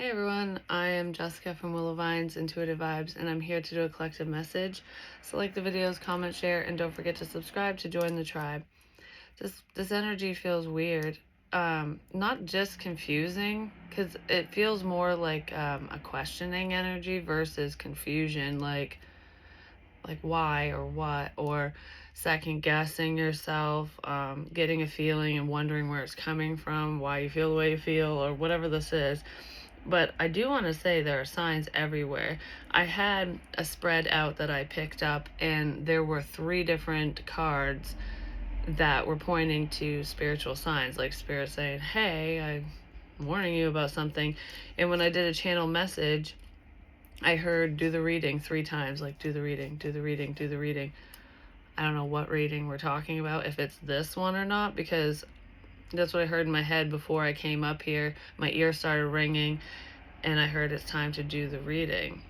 Hey everyone, I am Jessica from Willow Vines Intuitive Vibes, and I'm here to do a collective message. So like the videos, comment, share, and don't forget to subscribe to join the tribe. This energy feels weird. Not just confusing, because it feels more like a questioning energy versus confusion, like why or what, or second guessing yourself, getting a feeling and wondering where it's coming from, why you feel the way you feel, or whatever this is. But I do want to say there are signs everywhere. I had a spread out that I picked up, and there were 3 different cards that were pointing to spiritual signs, like spirit saying, hey, I'm warning you about something. And when I did a channel message, I heard do the reading 3 times, like do the reading, do the reading, do the reading. I don't know what reading we're talking about, if it's this one or not, because that's what I heard in my head before I came up here. My ear started ringing, and I heard it's time to do the reading.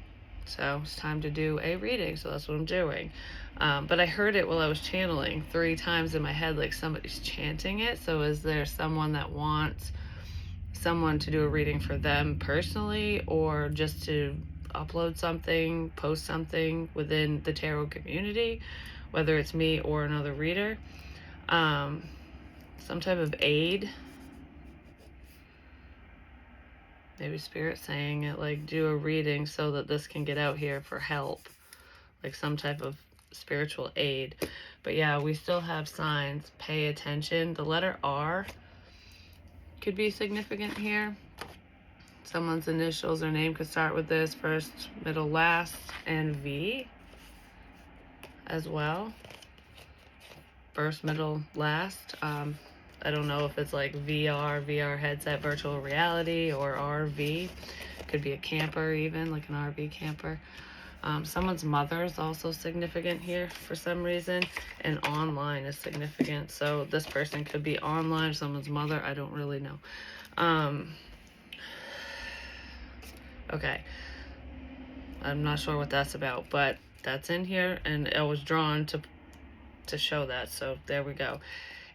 So it's time to do a reading, so that's what I'm doing. But I heard it while I was channeling 3 times in my head, like somebody's chanting it. So is there someone that wants someone to do a reading for them personally, or just to upload something, post something within the tarot community, whether it's me or another reader? Some type of aid. Maybe spirit saying it, like do a reading so that this can get out here for help, like some type of spiritual aid. But yeah, we still have signs. Pay attention. The letter R could be significant here. Someone's initials or name could start with this: first, middle, last, and V as well. First, middle, last. I don't know if it's like VR headset, virtual reality, or RV. Could be a camper even, like an RV camper. Someone's mother is also significant here for some reason, and online is significant. So this person could be online, someone's mother, I don't really know. Okay. I'm not sure what that's about, but that's in here, and I was drawn to show that, so there we go.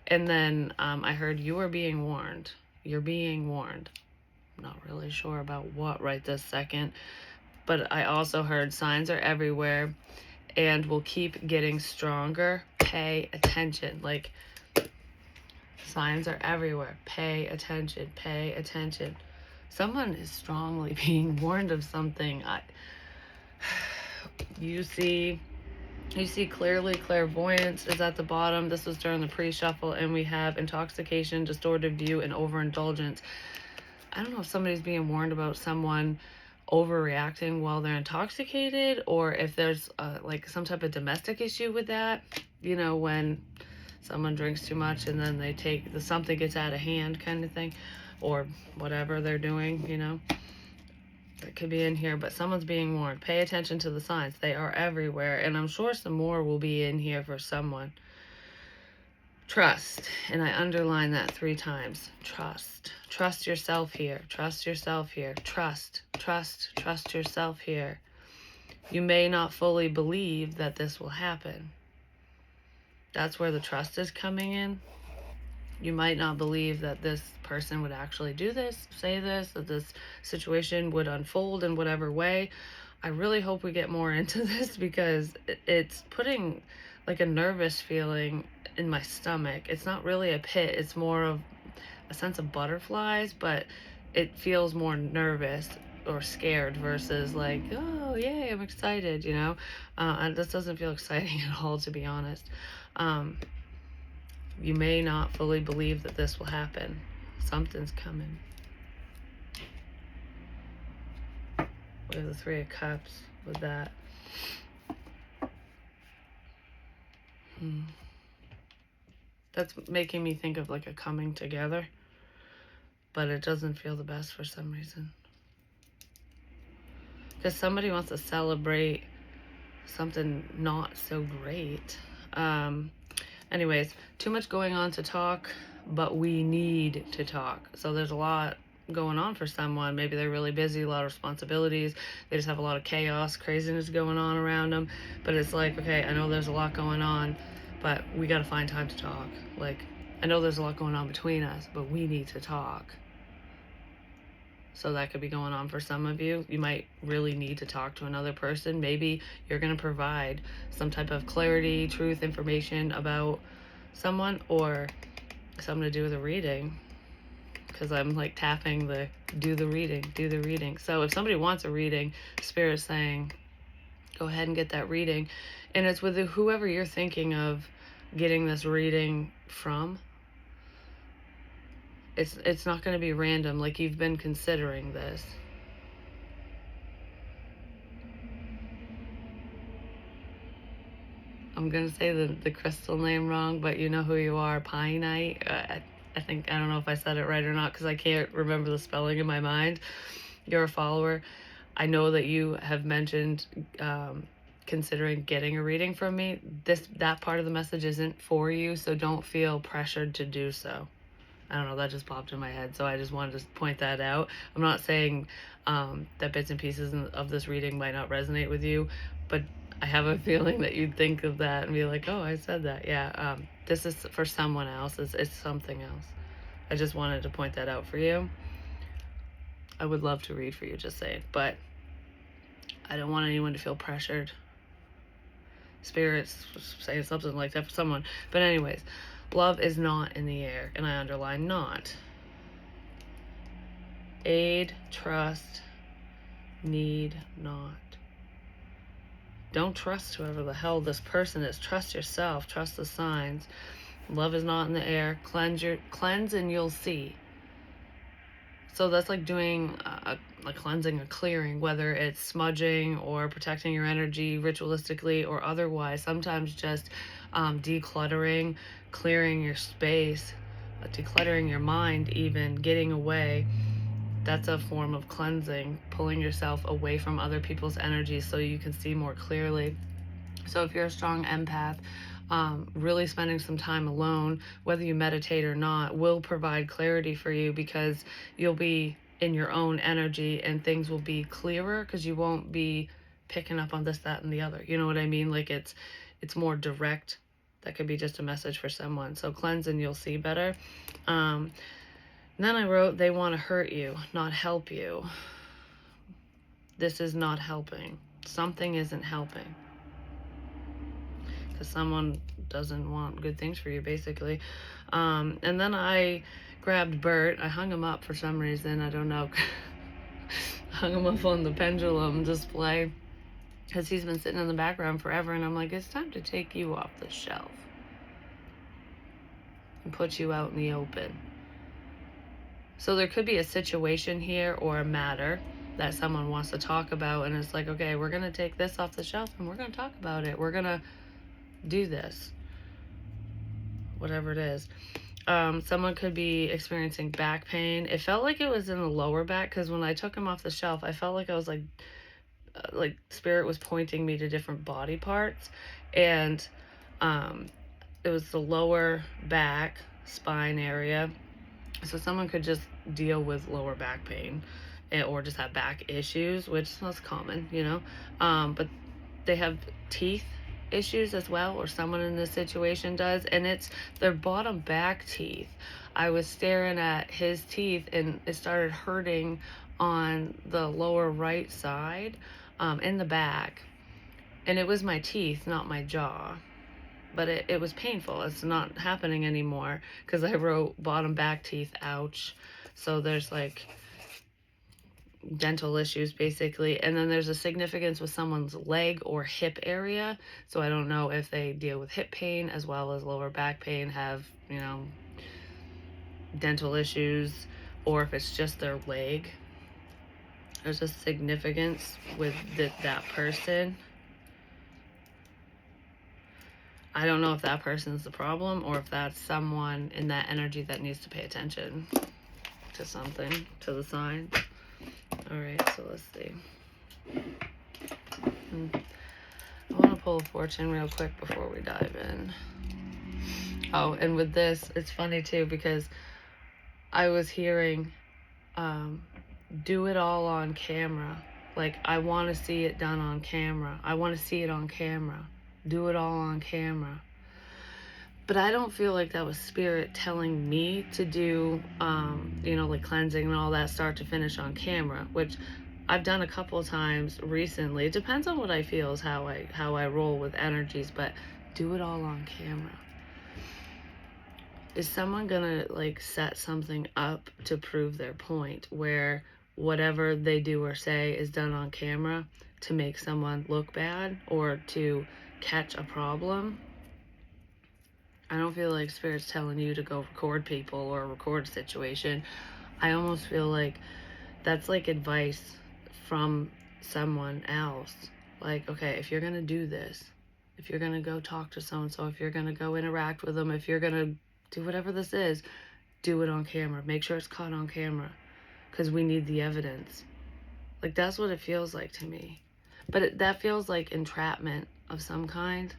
And then I heard you are being warned. You're being warned. I'm not really sure about what right this second, but I also heard signs are everywhere and will keep getting stronger. Pay attention. Like, signs are everywhere. Pay attention. Pay attention. Someone is strongly being warned of something. You see clearly. Clairvoyance is at the bottom. This was during the pre-shuffle, and we have intoxication, distorted view, and overindulgence. I don't know if somebody's being warned about someone overreacting while they're intoxicated, or if there's like some type of domestic issue with that. You know, when someone drinks too much and then they take something gets out of hand kind of thing, or whatever they're doing, you know. That could be in here, but someone's being warned. Pay attention to the signs. They are everywhere, and I'm sure some more will be in here for someone. Trust, and I underline that 3 times. Trust. Trust yourself here. Trust yourself here. Trust yourself here. You may not fully believe that this will happen. That's where the trust is coming in. You might not believe that this person would actually do this, say this, that this situation would unfold in whatever way. I really hope we get more into this, because it's putting like a nervous feeling in my stomach. It's not really a pit. It's more of a sense of butterflies, but it feels more nervous or scared versus like, oh, yay, I'm excited, you know? And this doesn't feel exciting at all, to be honest. You may not fully believe that this will happen. Something's coming. We have the 3 of Cups with that. That's making me think of like a coming together, but it doesn't feel the best for some reason. Because somebody wants to celebrate something not so great. Anyways, too much going on to talk, but we need to talk. So there's a lot going on for someone. Maybe they're really busy, a lot of responsibilities. They just have a lot of chaos, craziness going on around them. But it's like, okay, I know there's a lot going on, but we got to find time to talk. Like, I know there's a lot going on between us, but we need to talk. So that could be going on for some of you. You might really need to talk to another person. Maybe you're going to provide some type of clarity, truth, information about someone, or something to do with a reading. Because I'm like tapping the do the reading. So if somebody wants a reading, Spirit's saying, go ahead and get that reading. And it's with whoever you're thinking of getting this reading from. It's not going to be random, like you've been considering this. I'm going to say the crystal name wrong, but you know who you are, Pionite. I think, I don't know if I said it right or not because I can't remember the spelling in my mind. You're a follower. I know that you have mentioned considering getting a reading from me. That part of the message isn't for you, so don't feel pressured to do so. I don't know, that just popped in my head, so I just wanted to point that out. I'm not saying that bits and pieces of this reading might not resonate with you, but I have a feeling that you'd think of that and be like, oh, I said that. Yeah, this is for someone else. It's something else. I just wanted to point that out for you. I would love to read for you, just saying, but I don't want anyone to feel pressured. Spirit's saying something like that for someone. But anyways, love is not in the air, and I underline not. Aid, trust, need not. Don't trust whoever the hell this person is. Trust yourself. Trust the signs. Love is not in the air. Cleanse and you'll see. So that's like doing a cleansing, a clearing, whether it's smudging or protecting your energy ritualistically or otherwise. Sometimes just decluttering, clearing your space, decluttering your mind, even getting away. That's a form of cleansing, pulling yourself away from other people's energy so you can see more clearly. So if you're a strong empath, really spending some time alone, whether you meditate or not, will provide clarity for you because you'll be in your own energy and things will be clearer because you won't be picking up on this, that, and the other. You know what I mean? Like it's more direct. That could be just a message for someone. So cleanse and you'll see better. Then I wrote, they want to hurt you, not help you. This is not helping. Something isn't helping. Because someone doesn't want good things for you, basically. And then I grabbed Bert. I hung him up for some reason. I don't know. Hung him up on the pendulum display. Because he's been sitting in the background forever. And I'm like, it's time to take you off the shelf. And put you out in the open. So there could be a situation here or a matter that someone wants to talk about, and it's like, okay, we're going to take this off the shelf and we're going to talk about it. We're going to do this, whatever it is. Someone could be experiencing back pain. It felt like it was in the lower back because when I took him off the shelf, I felt like I was like Spirit was pointing me to different body parts, and it was the lower back, spine area. So someone could just deal with lower back pain or just have back issues, which is common, you know. But they have teeth issues as well, or someone in this situation does, and it's their bottom back teeth. I was staring at his teeth and it started hurting on the lower right side, in the back. And it was my teeth, not my jaw. But it was painful. It's not happening anymore because I wrote bottom back teeth, ouch. So there's like dental issues basically. And then there's a significance with someone's leg or hip area. So I don't know if they deal with hip pain as well as lower back pain, have, you know, dental issues, or if it's just their leg. There's a significance with that person. I don't know if that person's the problem or if that's someone in that energy that needs to pay attention to something, to the sign. All right, so let's see. I want to pull a fortune real quick before we dive in. Oh, and with this, it's funny too because I was hearing do it all on camera. Like, I want to see it done on camera. I want to see it on camera. Do it all on camera. But I don't feel like that was spirit telling me to do, like cleansing and all that start to finish on camera, which I've done a couple of times recently. It depends on what I feel is how I roll with energies, but do it all on camera. Is someone gonna like set something up to prove their point where whatever they do or say is done on camera to make someone look bad or to catch a problem? I don't feel like Spirit's telling you to go record people or record a situation. I almost feel like that's like advice from someone else. Like, okay, if you're going to do this, if you're going to go talk to so-and-so, if you're going to go interact with them, if you're going to do whatever this is, do it on camera. Make sure it's caught on camera because we need the evidence. Like, that's what it feels like to me. But that feels like entrapment of some kind.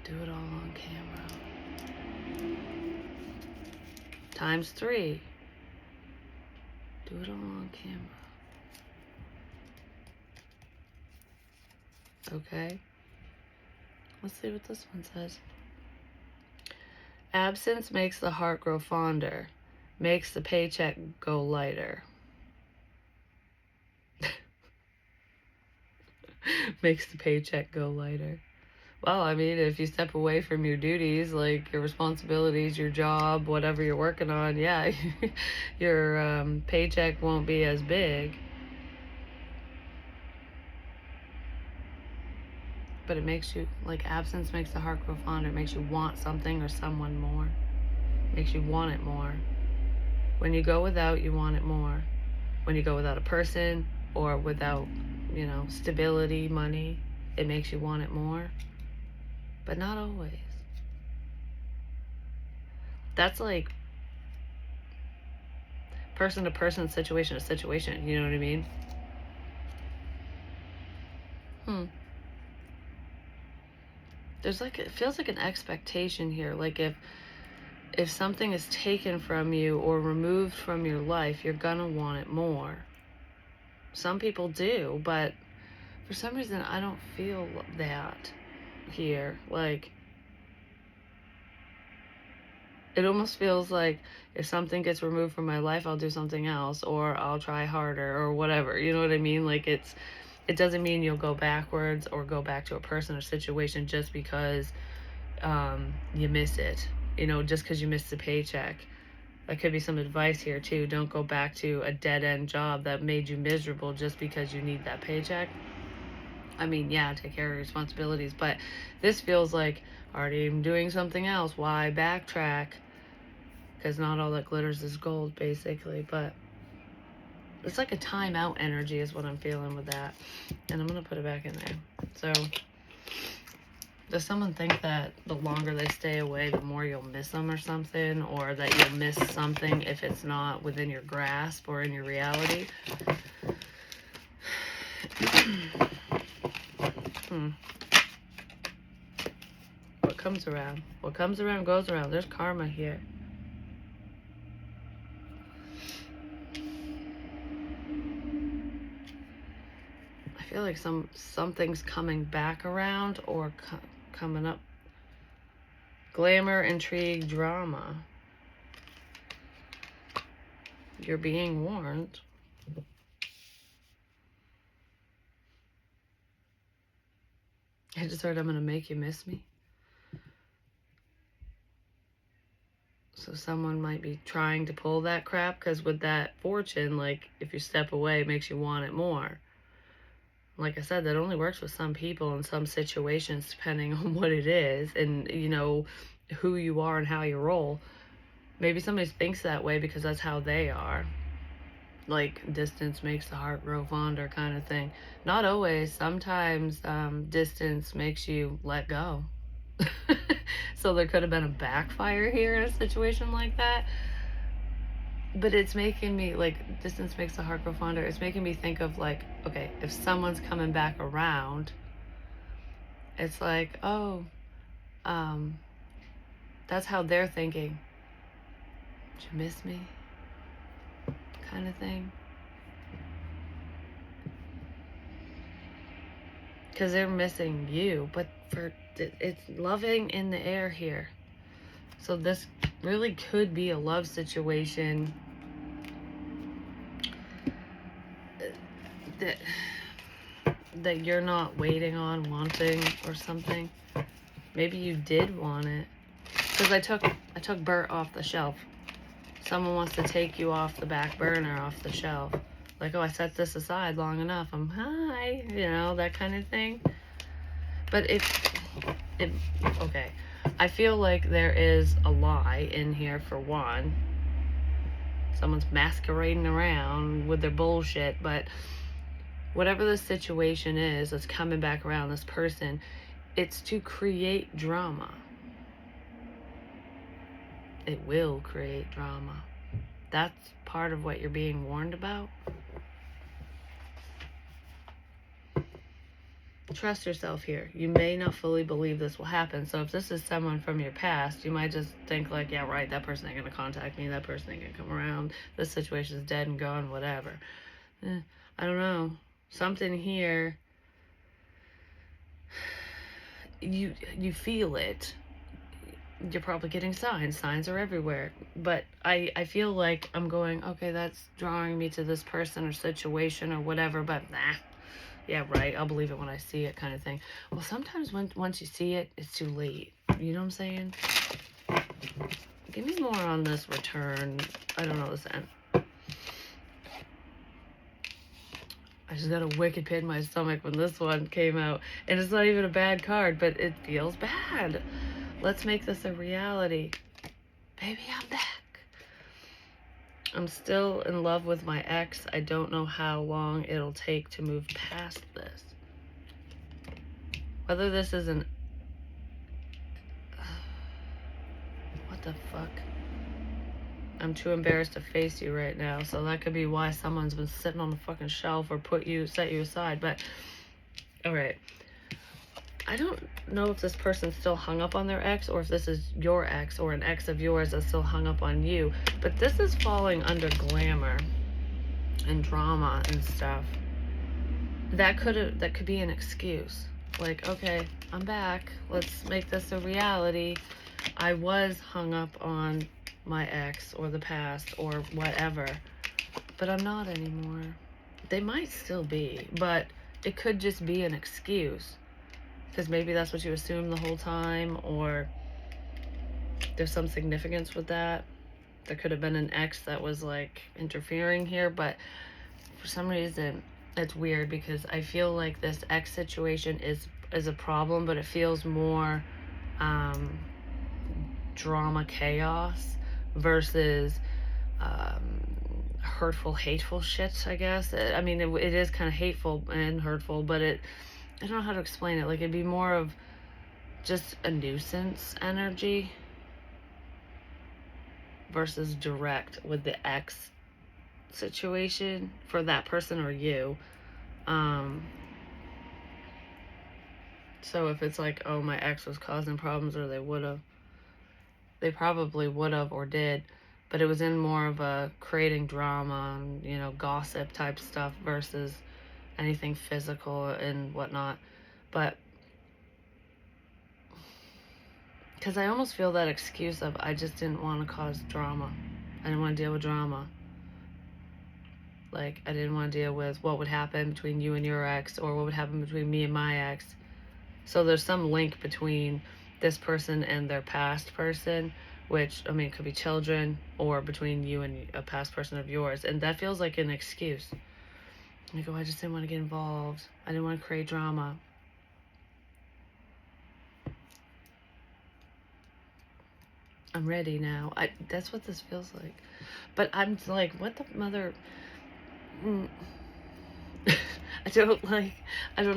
Do it all on camera. Times 3. Do it all on camera. Okay. Let's see what this one says. Absence makes the heart grow fonder, makes the paycheck go lighter. Makes the paycheck go lighter. Well, I mean, if you step away from your duties, like your responsibilities, your job, whatever you're working on, yeah, your paycheck won't be as big. But it makes you, like, absence makes the heart grow fonder. It makes you want something or someone more. It makes you want it more. When you go without, you want it more. When you go without a person or without, stability, money, it makes you want it more. But not always. That's like person to person, situation to situation. You know what I mean? There's like, it feels like an expectation here. Like if something is taken from you or removed from your life, you're gonna want it more. Some people do, but for some reason I don't feel that here. Like, it almost feels like if something gets removed from my life, I'll do something else or I'll try harder or whatever. You know what I mean? Like, it doesn't mean you'll go backwards or go back to a person or situation just because you miss it. Just because you missed the paycheck. That could be some advice here too. Don't go back to a dead-end job that made you miserable just because you need that paycheck. I mean, yeah, take care of your responsibilities, but this feels like already doing something else. Why backtrack? Because not all that glitters is gold, basically. But it's like a timeout energy is what I'm feeling with that. And I'm going to put it back in there. So does someone think that the longer they stay away, the more you'll miss them or something? Or that you'll miss something if it's not within your grasp or in your reality? What comes around? What comes around goes around. There's karma here. I feel like something's coming back around or coming up. Glamour, intrigue, drama. You're being warned. I just heard I'm going to make you miss me. So someone might be trying to pull that crap, because with that fortune, like, if you step away, it makes you want it more. Like I said, that only works with some people in some situations, depending on what it is and, who you are and how you roll. Maybe somebody thinks that way because that's how they are. Like, distance makes the heart grow fonder kind of thing. Not always. Sometimes distance makes you let go. So there could have been a backfire here in a situation like that. But it's making me, like, distance makes the heart grow fonder. It's making me think of, like, okay, if someone's coming back around, it's like, oh, that's how they're thinking. Did you miss me? Kind of thing. Because they're missing you, but for it's loving in the air here. So this really could be a love situation that you're not waiting on, wanting, or something. Maybe you did want it. Because I took Bert off the shelf. Someone wants to take you off the back burner, off the shelf. Like, oh, I set this aside long enough. Hi, that kind of thing. But okay. I feel like there is a lie in here for one. Someone's masquerading around with their bullshit, but whatever the situation is that's coming back around this person, it's to create drama. It will create drama. That's part of what you're being warned about. Trust yourself here. You may not fully believe this will happen. So if this is someone from your past, you might just think like, yeah, right, that person ain't going to contact me. That person ain't going to come around. This situation is dead and gone, whatever. I don't know. Something here, you feel it. You're probably getting signs. Signs are everywhere. But I feel like I'm going, okay, that's drawing me to this person or situation or whatever, but nah. Yeah, right, I'll believe it when I see it, kind of thing. Well, sometimes once you see it, it's too late. You know what I'm saying? Give me more on this return. I don't know this end. I just got a wicked pit in my stomach when this one came out. And it's not even a bad card, but it feels bad. Let's make this a reality. Baby, I'm back. I'm still in love with my ex. I don't know how long it'll take to move past this. Whether this is an... What the fuck? I'm too embarrassed to face you right now. So that could be why someone's been sitting on the fucking shelf or set you aside. But, alright. I don't know if this person's still hung up on their ex or if this is your ex or an ex of yours that's still hung up on you. But this is falling under glamour and drama and stuff. That could be an excuse. Like, okay, I'm back. Let's make this a reality. I was hung up on my ex or the past or whatever, but I'm not anymore. They might still be, but it could just be an excuse. Because maybe that's what you assumed the whole time, or there's some significance with that. There could have been an ex that was like interfering here, but for some reason it's weird because I feel like this ex situation is a problem, but it feels more drama chaos versus hurtful, hateful shit, I guess. I mean, it is kind of hateful and hurtful, but I don't know how to explain it. Like, it'd be more of just a nuisance energy versus direct with the ex situation for that person or you. So if it's like, oh, my ex was causing problems, or they probably would have or did, but it was in more of a creating drama and, gossip type stuff versus anything physical and whatnot. But because I almost feel that excuse of I just didn't want to cause drama. I didn't want to deal with drama. Like, I didn't want to deal with what would happen between you and your ex, or what would happen between me and my ex. So there's some link between this person and their past person, which, I mean, it could be children, or between you and a past person of yours. And that feels like an excuse. You go, I just didn't want to get involved. I didn't want to create drama. I'm ready now. That's what this feels like. But I'm like, what the mother... I don't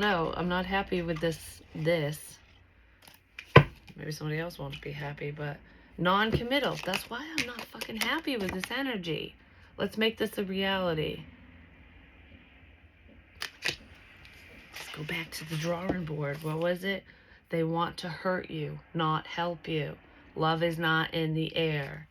know. I'm not happy with this. Maybe somebody else won't be happy, but non-committal. That's why I'm not fucking happy with this energy. Let's make this a reality. Let's go back to the drawing board. What was it? They want to hurt you, not help you. Love is not in the air.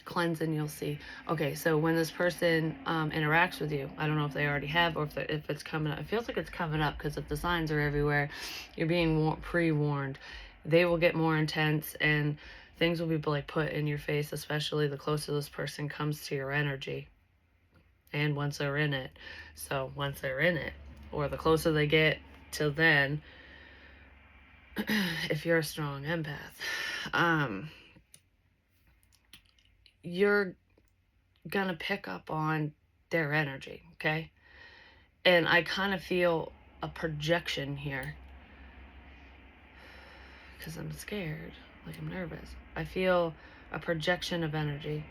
cleanse and you'll see. Okay, so when this person interacts with you, I don't know if they already have or if it's coming up. It feels like it's coming up because if the signs are everywhere, you're being pre-warned. They will get more intense and things will be like put in your face, especially the closer this person comes to your energy and once they're in it. So once they're in it, or the closer they get till then, if you're a strong empath, you're gonna pick up on their energy, okay? And I kind of feel a projection here because I'm scared, like I'm nervous. I feel a projection of energy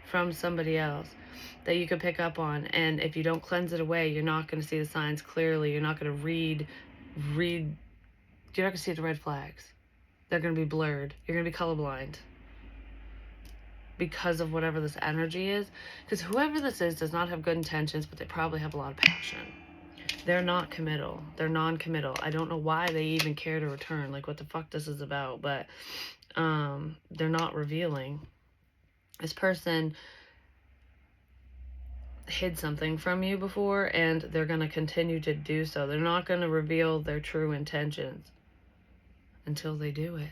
from somebody else that you could pick up on, and if you don't cleanse it away, you're not going to see the signs clearly. You're not going to read you're not going to see the red flags. They're going to be blurred. You're going to be colorblind because of whatever this energy is, because whoever this is does not have good intentions, but they probably have a lot of passion. They're not committal. They're non-committal. I don't know why they even care to return, like what the fuck this is about, but they're not revealing. This person hid something from you before, and they're going to continue to do so. They're not going to reveal their true intentions until they do it.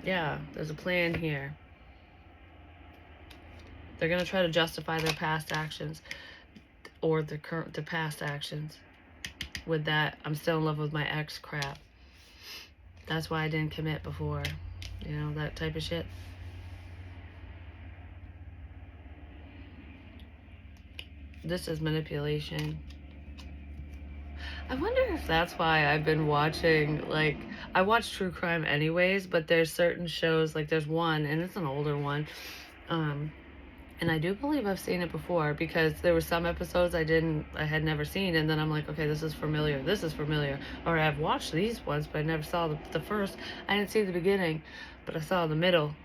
Yeah, there's a plan here. They're going to try to justify their past actions or their past actions with that I'm still in love with my ex crap. That's why I didn't commit before. You know, that type of shit. This is manipulation. I wonder if that's why I've been watching, like, I watch true crime anyways, but there's certain shows, like there's one, and it's an older one, and I do believe I've seen it before because there were some episodes I had never seen, and then I'm like, okay, this is familiar, or I've watched these ones, but I never saw the first. I didn't see the beginning, but I saw the middle.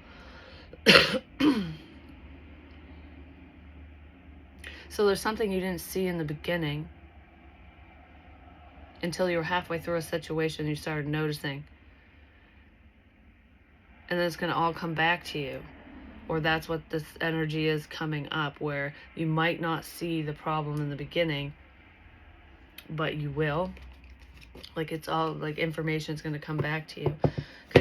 So there's something you didn't see in the beginning until you were halfway through a situation you started noticing. And then it's going to all come back to you. Or that's what this energy is coming up, where you might not see the problem in the beginning, but you will. Like, it's all, like, information is going to come back to you.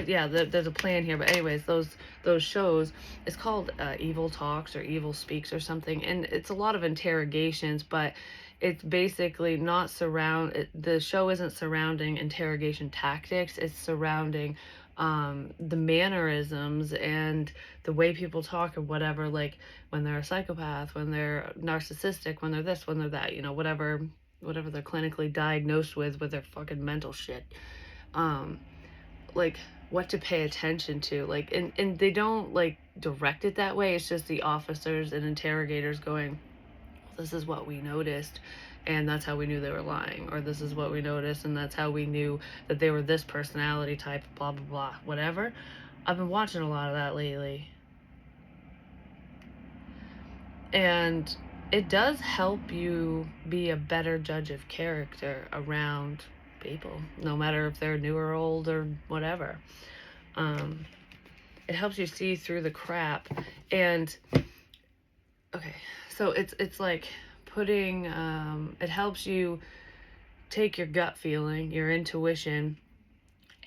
Yeah, there's a plan here. But anyways, those shows, it's called Evil Talks or Evil Speaks or something. And it's a lot of interrogations, but it's basically not the show isn't surrounding interrogation tactics. It's surrounding the mannerisms and the way people talk or whatever, like when they're a psychopath, when they're narcissistic, when they're this, when they're that, you know, whatever they're clinically diagnosed with their fucking mental shit. Like what to pay attention to, like, and they don't like direct it that way. It's just the officers and interrogators going, this is what we noticed and that's how we knew they were lying, or this is what we noticed and that's how we knew that they were this personality type, blah blah blah, whatever. I've been watching a lot of that lately, and it does help you be a better judge of character around people, no matter if they're new or old or whatever. It helps you see through the crap. And okay, so it's like putting it helps you take your gut feeling, your intuition,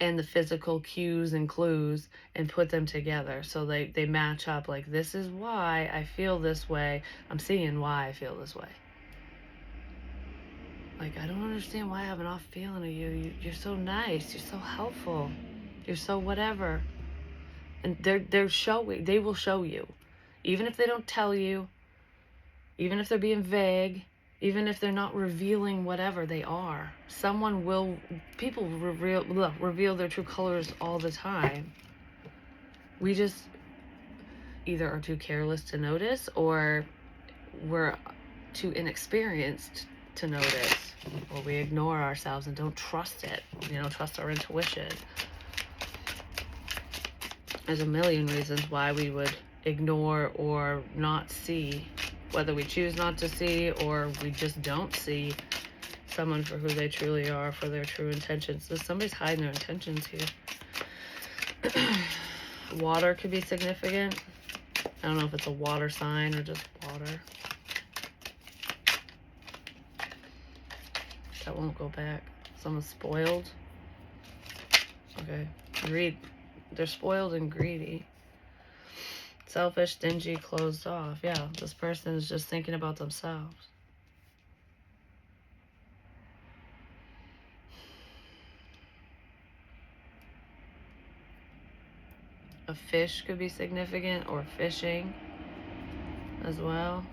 and the physical cues and clues and put them together so they match up. Like, this is why I feel this way. I'm seeing why I feel this way. Like, I don't understand why I have an off feeling of you. You're so nice. You're so helpful. You're so whatever. And they will show you. Even if they don't tell you, even if they're being vague, even if they're not revealing whatever they are. People reveal their true colors all the time. We just either are too careless to notice, or we're too inexperienced to notice, or we ignore ourselves and don't trust it, trust our intuition. There's a million reasons why we would ignore or not see, whether we choose not to see or we just don't see someone for who they truly are, for their true intentions. So somebody's hiding their intentions here. Water could be significant. I don't know if it's a water sign or just water. That won't go back. Someone's spoiled. Okay. Greed. They're spoiled and greedy. Selfish, stingy, closed off. Yeah, this person is just thinking about themselves. A fish could be significant, or fishing as well.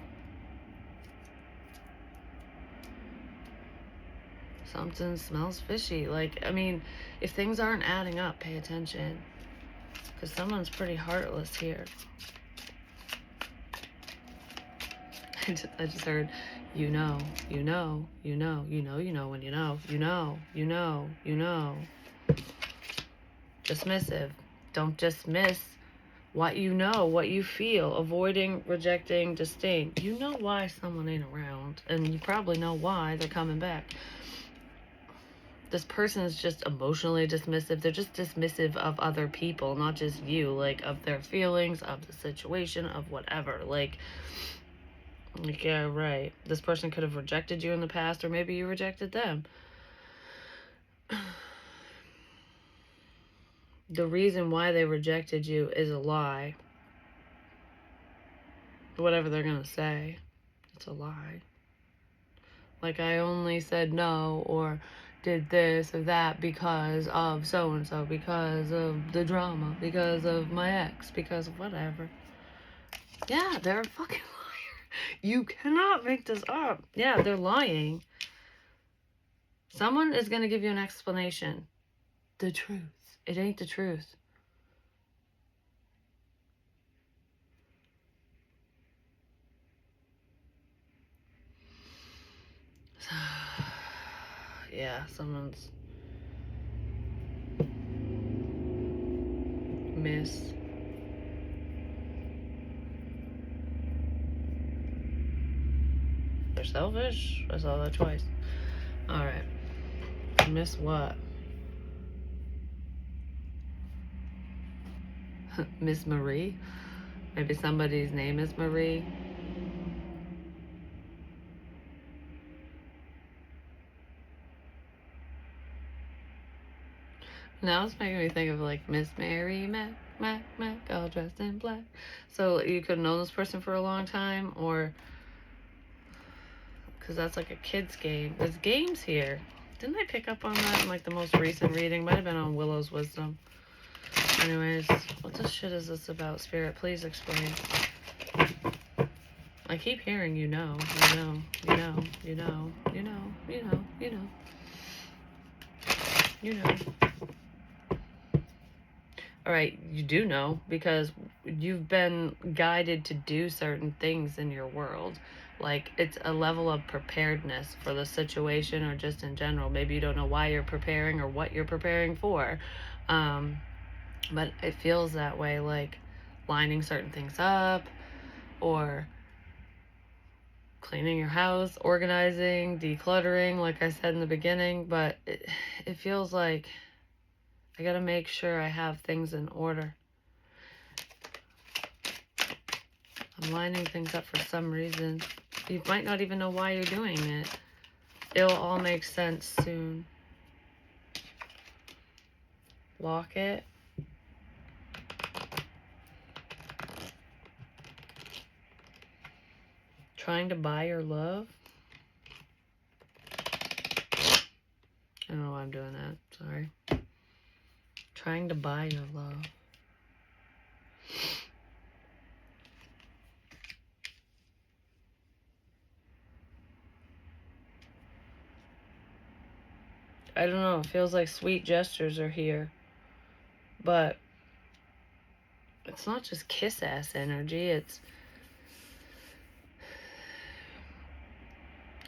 Something smells fishy. Like, I mean, if things aren't adding up, pay attention. Because someone's pretty heartless here. I just heard, you know, you know, you know, you know, you know, when you know, you know, you know, you know. Dismissive. Don't dismiss what you know, what you feel. Avoiding, rejecting, disdain. You know why someone ain't around, and you probably know why they're coming back. This person is just emotionally dismissive. They're just dismissive of other people, not just you, like of their feelings, of the situation, of whatever. Like, yeah, right. This person could have rejected you in the past, or maybe you rejected them. The reason why they rejected you is a lie. Whatever they're gonna say, it's a lie. Like, I only said no or did this or that because of so-and-so, because of the drama, because of my ex, because of whatever. Yeah, they're a fucking liar. You cannot make this up. Yeah, they're lying. Someone is gonna give you an explanation. The truth. It ain't the truth. Yeah, someone's miss. They're selfish. I saw that twice. Alright. Miss what? Miss Marie? Maybe somebody's name is Marie. Now it's making me think of like Miss Mary Mac, all dressed in black. So you could have known this person for a long time, or because that's like a kid's game. There's games here. Didn't I pick up on that in like the most recent reading? Might have been on Willow's Wisdom. Anyways, what the shit is this about, Spirit? Please explain. I keep hearing you know, you know, you know, you know, you know, you know, you know, you know. All right, you do know, because you've been guided to do certain things in your world. Like, it's a level of preparedness for the situation, or just in general. Maybe you don't know why you're preparing or what you're preparing for. But it feels that way, like lining certain things up, or cleaning your house, organizing, decluttering, like I said in the beginning. But it feels like I gotta make sure I have things in order. I'm lining things up for some reason. You might not even know why you're doing it. It'll all make sense soon. Lock it. Trying to buy your love. I don't know why I'm doing that. Sorry. Trying to buy your love. I don't know. It feels like sweet gestures are here. But it's not just kiss-ass energy. It's,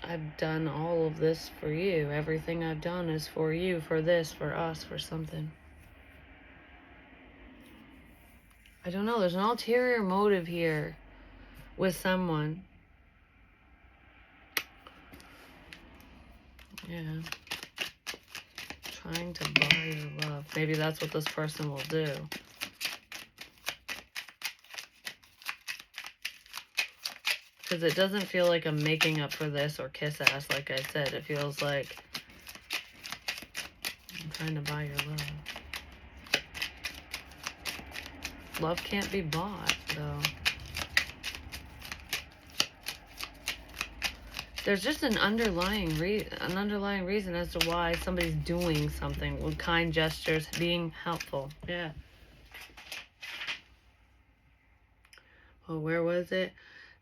I've done all of this for you. Everything I've done is for you, for this, for us, for something. I don't know. There's an ulterior motive here with someone. Yeah. Trying to buy your love. Maybe that's what this person will do. Because it doesn't feel like I'm making up for this or kiss ass, like I said. It feels like I'm trying to buy your love. Love can't be bought, though. There's just an underlying reason as to why somebody's doing something with kind gestures, being helpful. Yeah. Well, where was it?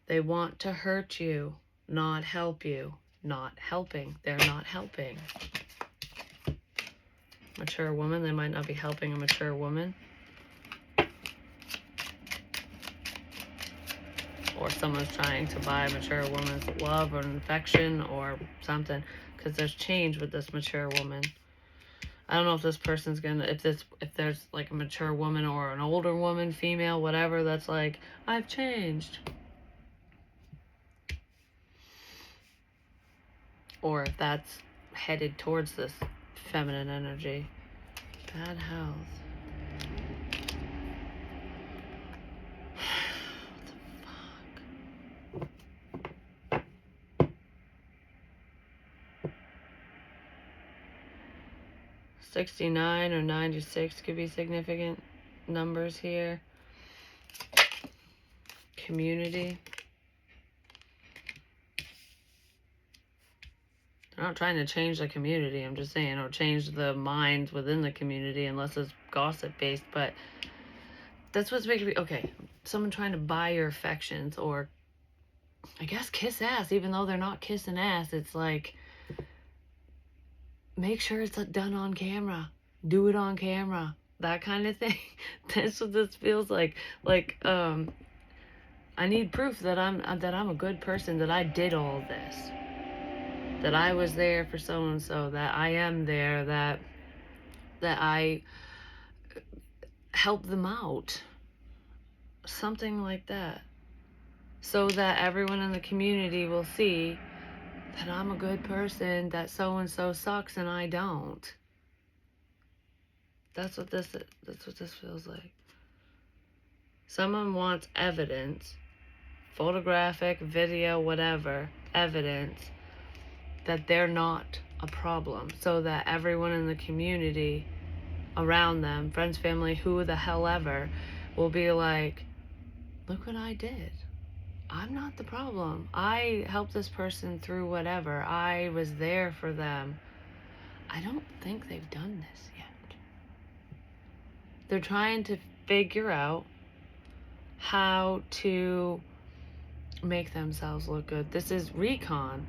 They want to hurt you, not help you. Not helping. They're not helping. Mature woman. They might not be helping a mature woman. Or someone's trying to buy a mature woman's love or an affection or something. Because there's change with this mature woman. I don't know if this person's gonna, if there's like a mature woman or an older woman, female, whatever, that's like, I've changed. Or if that's headed towards this feminine energy. Bad health. What the fuck? 69 or 96 could be significant numbers here. Community. I'm not trying to change the community, I'm just saying, or change the minds within the community unless it's gossip based, but that's what's making me, okay, someone trying to buy your affections, or I guess kiss ass, even though they're not kissing ass. It's like, make sure it's done on camera, do it on camera, that kind of thing. That's what this feels like. Like, I need proof that I'm a good person, that I did all this, that I was there for so and so, that I am there, that I help them out, something like that, so that everyone in the community will see that I'm a good person, that so and so sucks and I don't. That's what this feels like. Someone wants evidence, photographic, video, whatever, evidence that they're not a problem, so that everyone in the community around them, friends, family, who the hell ever, will be like, look what I did. I'm not the problem. I helped this person through whatever. I was there for them. I don't think they've done this yet. They're trying to figure out how to make themselves look good. This is recon.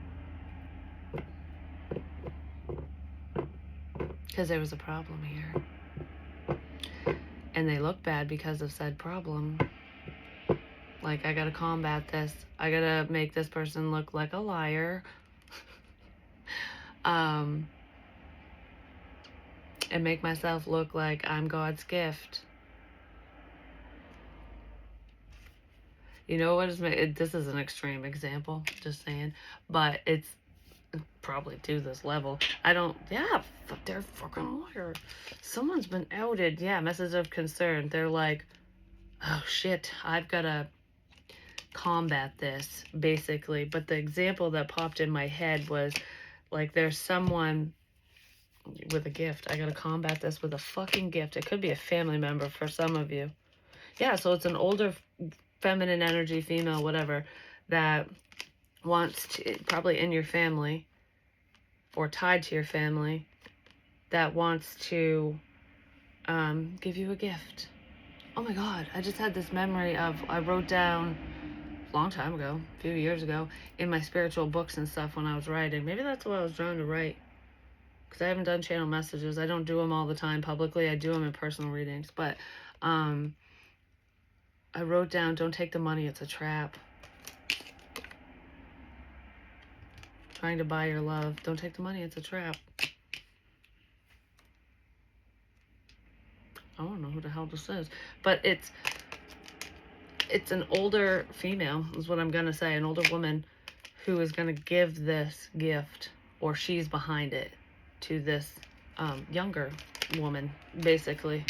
Because there was a problem here. And they look bad because of said problem. Like, I gotta combat this. I gotta make this person look like a liar. And make myself look like I'm God's gift. You know what is this is an extreme example, just saying, but it's probably to this level. They're fucking liar. Someone's been outed. Yeah, message of concern. They're like, oh shit, I've gotta combat this, basically. But the example that popped in my head was like, there's someone with a gift. I gotta combat this with a fucking gift. It could be a family member for some of you. Yeah, so it's an older feminine energy, female, whatever, that wants to, probably in your family or tied to your family, that wants to give you a gift. Oh my God, I just had this memory of, I wrote down a long time ago, a few years ago, in my spiritual books and stuff when I was writing. Maybe that's what I was trying to write. Because I haven't done channel messages. I don't do them all the time publicly. I do them in personal readings. But I wrote down, don't take the money, it's a trap. Trying to buy your love. Don't take the money, it's a trap. I don't know who the hell this is. But it's an older female, is what I'm going to say. An older woman who is going to give this gift, or she's behind it, to this younger woman, basically.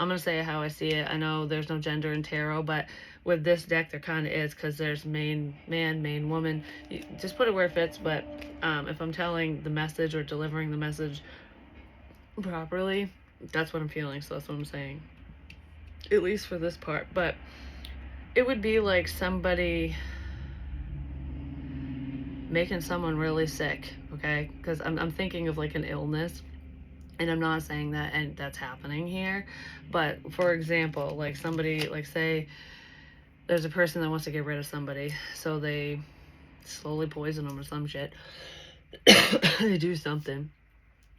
I'm going to say how I see it. I know there's no gender in tarot, but with this deck, there kind of is, because there's main man, main woman. You just put it where it fits, but if I'm telling the message or delivering the message properly, that's what I'm feeling, so that's what I'm saying. At least for this part. But it would be like somebody making someone really sick, okay? Because I'm thinking of like an illness, and I'm not saying that and that's happening here, but for example, like somebody, like say there's a person that wants to get rid of somebody, so they slowly poison them or some shit. They do something.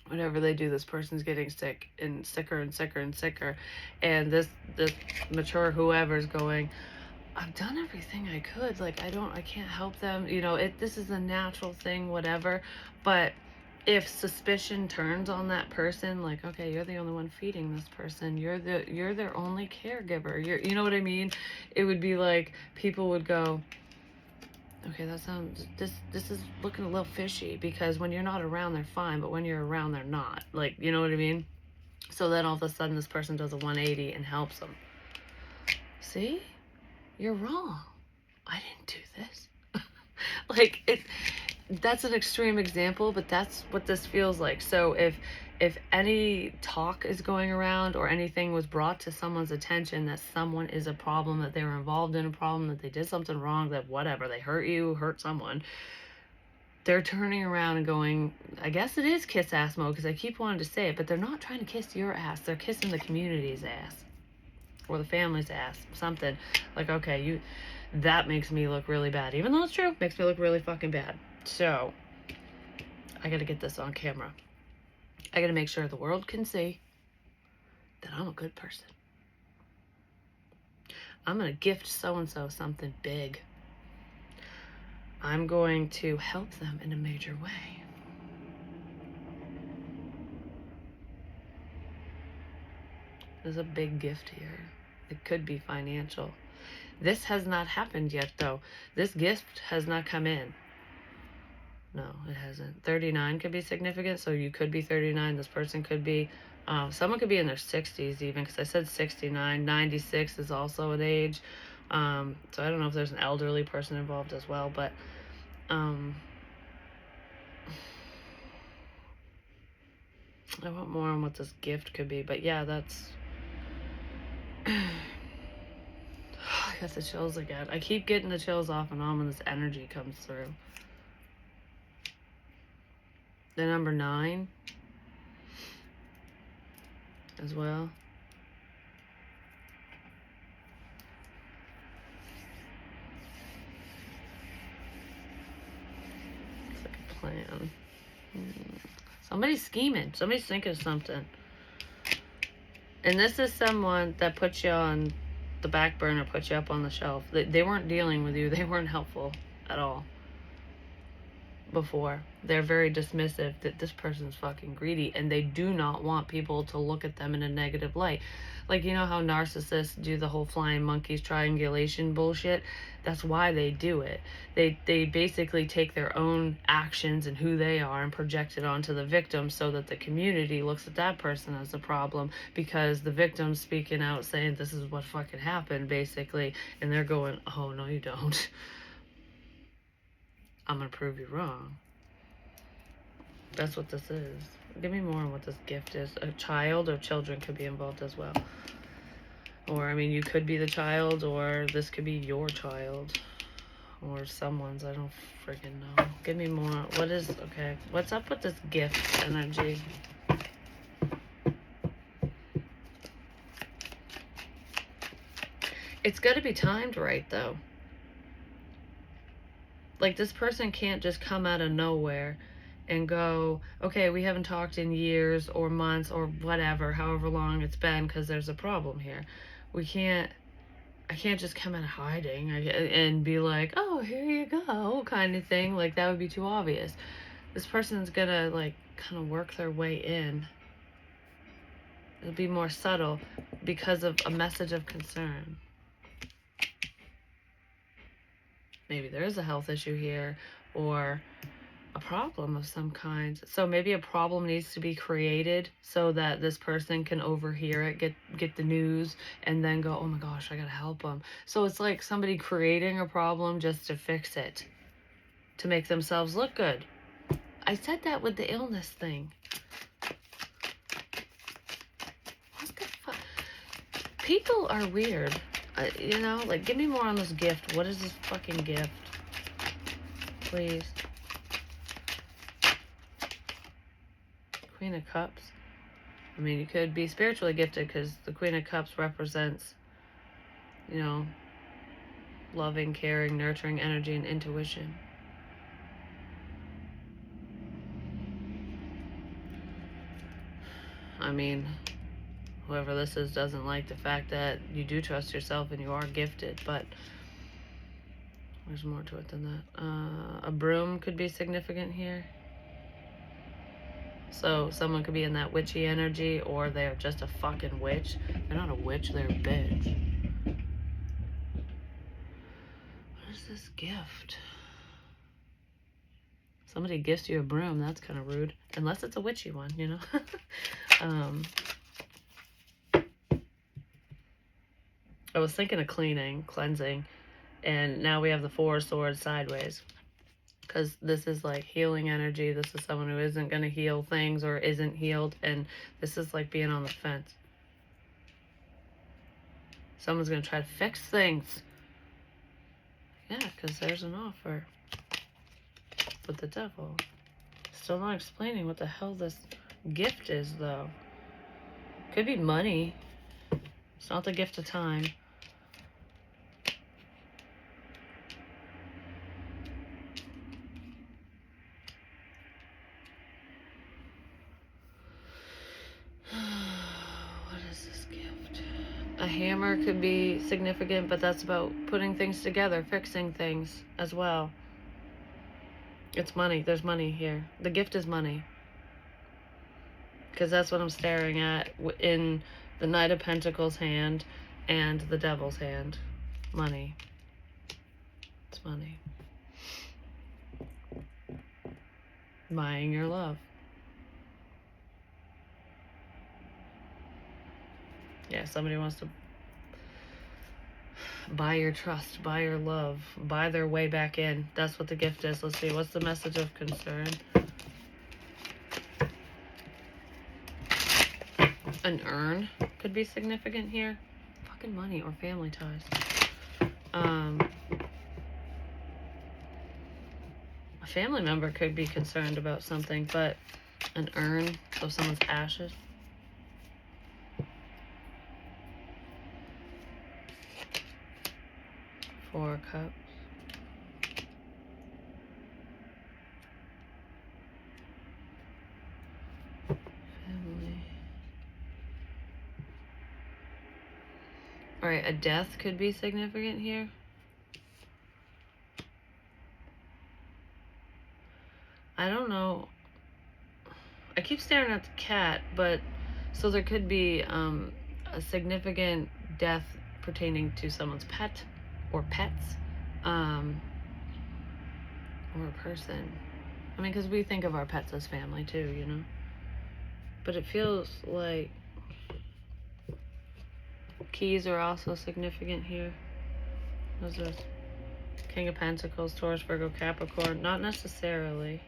Whatever they do, this person's getting sick and sicker and sicker and sicker, and this mature whoever's going, I've done everything I could. Like, I can't help them. You know, this is a natural thing, whatever. But if suspicion turns on that person, like, okay, you're the only one feeding this person. You're their only caregiver. You know what I mean? It would be like people would go, okay, that sounds, this is looking a little fishy, because when you're not around, they're fine, but when you're around, they're not. Like, you know what I mean? So then all of a sudden, this person does a 180 and helps them. See? You're wrong. I didn't do this. Like, that's an extreme example, but that's what this feels like. So if any talk is going around, or anything was brought to someone's attention that someone is a problem, that they were involved in a problem, that they did something wrong, that whatever, they hurt you, hurt someone, they're turning around and going, I guess it is kiss ass mode, because I keep wanting to say it, but they're not trying to kiss your ass. They're kissing the community's ass, or the family's ass, something. Like, okay, that makes me look really bad. Even though it's true, makes me look really fucking bad. So, I gotta get this on camera. I gotta make sure the world can see that I'm a good person. I'm gonna gift so-and-so something big. I'm going to help them in a major way. There's a big gift here. It could be financial. This has not happened yet, though. This gift has not come in. No, it hasn't. 39 could be significant, so you could be 39. This person could be, someone could be in their 60s even, because I said 69. 96 is also an age. So I don't know if there's an elderly person involved as well, but I want more on what this gift could be. But yeah, that's... I got the chills again. I keep getting the chills off and on when this energy comes through. The number 9 as well. It's like a plan. Somebody's scheming. Somebody's thinking of something. And this is someone that puts you on the back burner, puts you up on the shelf. They weren't dealing with you. They weren't helpful at all before. They're very dismissive, that this person's fucking greedy, and they do not want people to look at them in a negative light. Like, you know how narcissists do the whole flying monkeys triangulation bullshit? That's why they do it. They basically take their own actions and who they are and project it onto the victim, so that the community looks at that person as a problem, because the victim's speaking out saying this is what fucking happened, basically, and they're going, oh no you don't. I'm gonna prove you wrong. That's what this is. Give me more on what this gift is. A child or children could be involved as well. Or, I mean, you could be the child, or this could be your child. Or someone's. I don't freaking know. Give me more. What is... Okay. What's up with this gift energy? It's got to be timed right, though. Like, this person can't just come out of nowhere and go, okay, we haven't talked in years or months or whatever, however long it's been, because there's a problem here. I can't just come out of hiding and be like, oh, here you go, kind of thing. Like, that would be too obvious. This person's gonna, like, kind of work their way in. It'll be more subtle because of a message of concern. Maybe there is a health issue here, or a problem of some kind. So maybe a problem needs to be created so that this person can overhear it, get the news, and then go, oh my gosh, I gotta help them. So it's like somebody creating a problem just to fix it, to make themselves look good. I said that with the illness thing. What the fuck? People are weird. You know, like, give me more on this gift. What is this fucking gift? Please. Queen of Cups. I mean, you could be spiritually gifted because the Queen of Cups represents, you know, loving, caring, nurturing energy and intuition. I mean, whoever this is doesn't like the fact that you do trust yourself and you are gifted, but there's more to it than that. A broom could be significant here. So someone could be in that witchy energy, or they're just a fucking witch. They're not a witch, they're a bitch. What is this gift? Somebody gifts you a broom, that's kind of rude. Unless it's a witchy one, you know? I was thinking of cleansing, and now we have the Four of Swords sideways. Because this is like healing energy. This is someone who isn't going to heal things or isn't healed, and this is like being on the fence. Someone's going to try to fix things. Yeah, because there's an offer with the devil. Still not explaining what the hell this gift is, though. Could be money. It's not the gift of time. What is this gift? A hammer could be significant, but that's about putting things together, fixing things as well. It's money. There's money here. The gift is money. Because that's what I'm staring at in the Knight of Pentacles hand and the Devil's hand. Money. It's money. Buying your love. Yeah, somebody wants to buy your trust, buy your love, buy their way back in. That's what the gift is. Let's see. What's the message of concern? An urn could be significant here. Fucking money or family ties. A family member could be concerned about something, but an urn, so someone's ashes. Four of Cups. Family. Alright, a death could be significant here. I don't know. I keep staring at the cat, but so there could be a significant death pertaining to someone's pet or pets, or a person. I mean, because we think of our pets as family too, you know? But it feels like keys are also significant here. What's this? King of Pentacles, Taurus, Virgo, Capricorn. Not necessarily.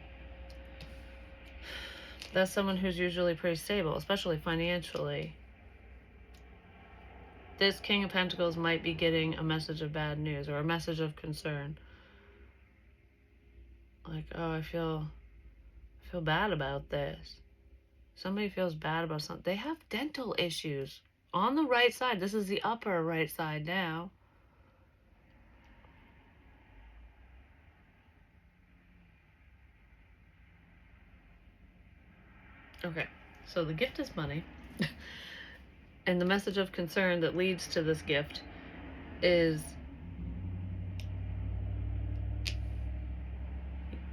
That's someone who's usually pretty stable, especially financially. This King of Pentacles might be getting a message of bad news or a message of concern. Like, oh, I feel bad about this. Somebody feels bad about something. They have dental issues on the right side. This is the upper right side now. Okay, so the gift is money. And the message of concern that leads to this gift is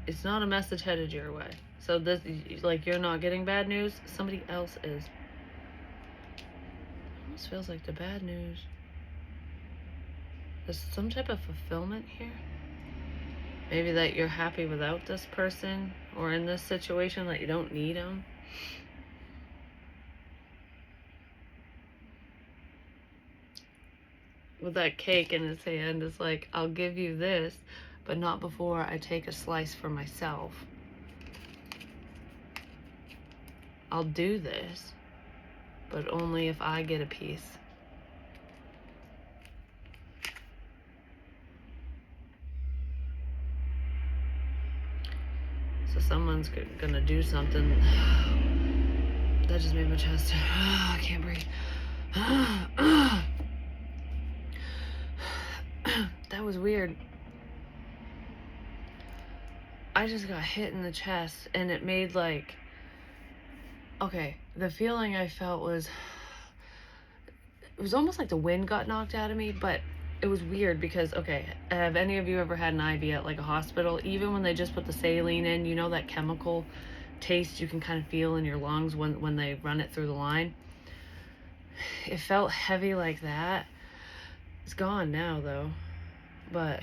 it's not a message headed your way. So this, like, you're not getting bad news, somebody else is. It almost feels like the bad news. There's some type of fulfillment here. Maybe that you're happy without this person, or in this situation that you don't need them. With that cake in his hand, it's like, I'll give you this, but not before I take a slice for myself. I'll do this, but only if I get a piece. So someone's gonna do something. That just made my chest. I can't breathe. That was weird. I just got hit in the chest, and it made like, okay, the feeling I felt was, it was almost like the wind got knocked out of me, but it was weird because, okay, have any of you ever had an IV at like a hospital? Even when they just put the saline in, you know that chemical taste you can kind of feel in your lungs when they run it through the line? It felt heavy like that. It's gone now though, but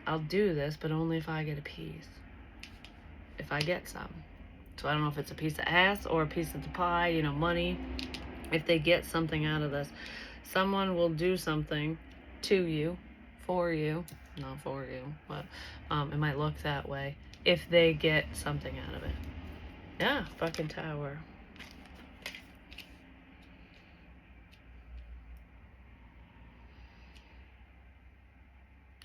I'll do this, but only if I get a piece. If I get some. So I don't know if it's a piece of ass or a piece of the pie, you know, money. If they get something out of this, someone will do something to you, for you, not for you, but it might look that way if they get something out of it. Yeah, fucking tower.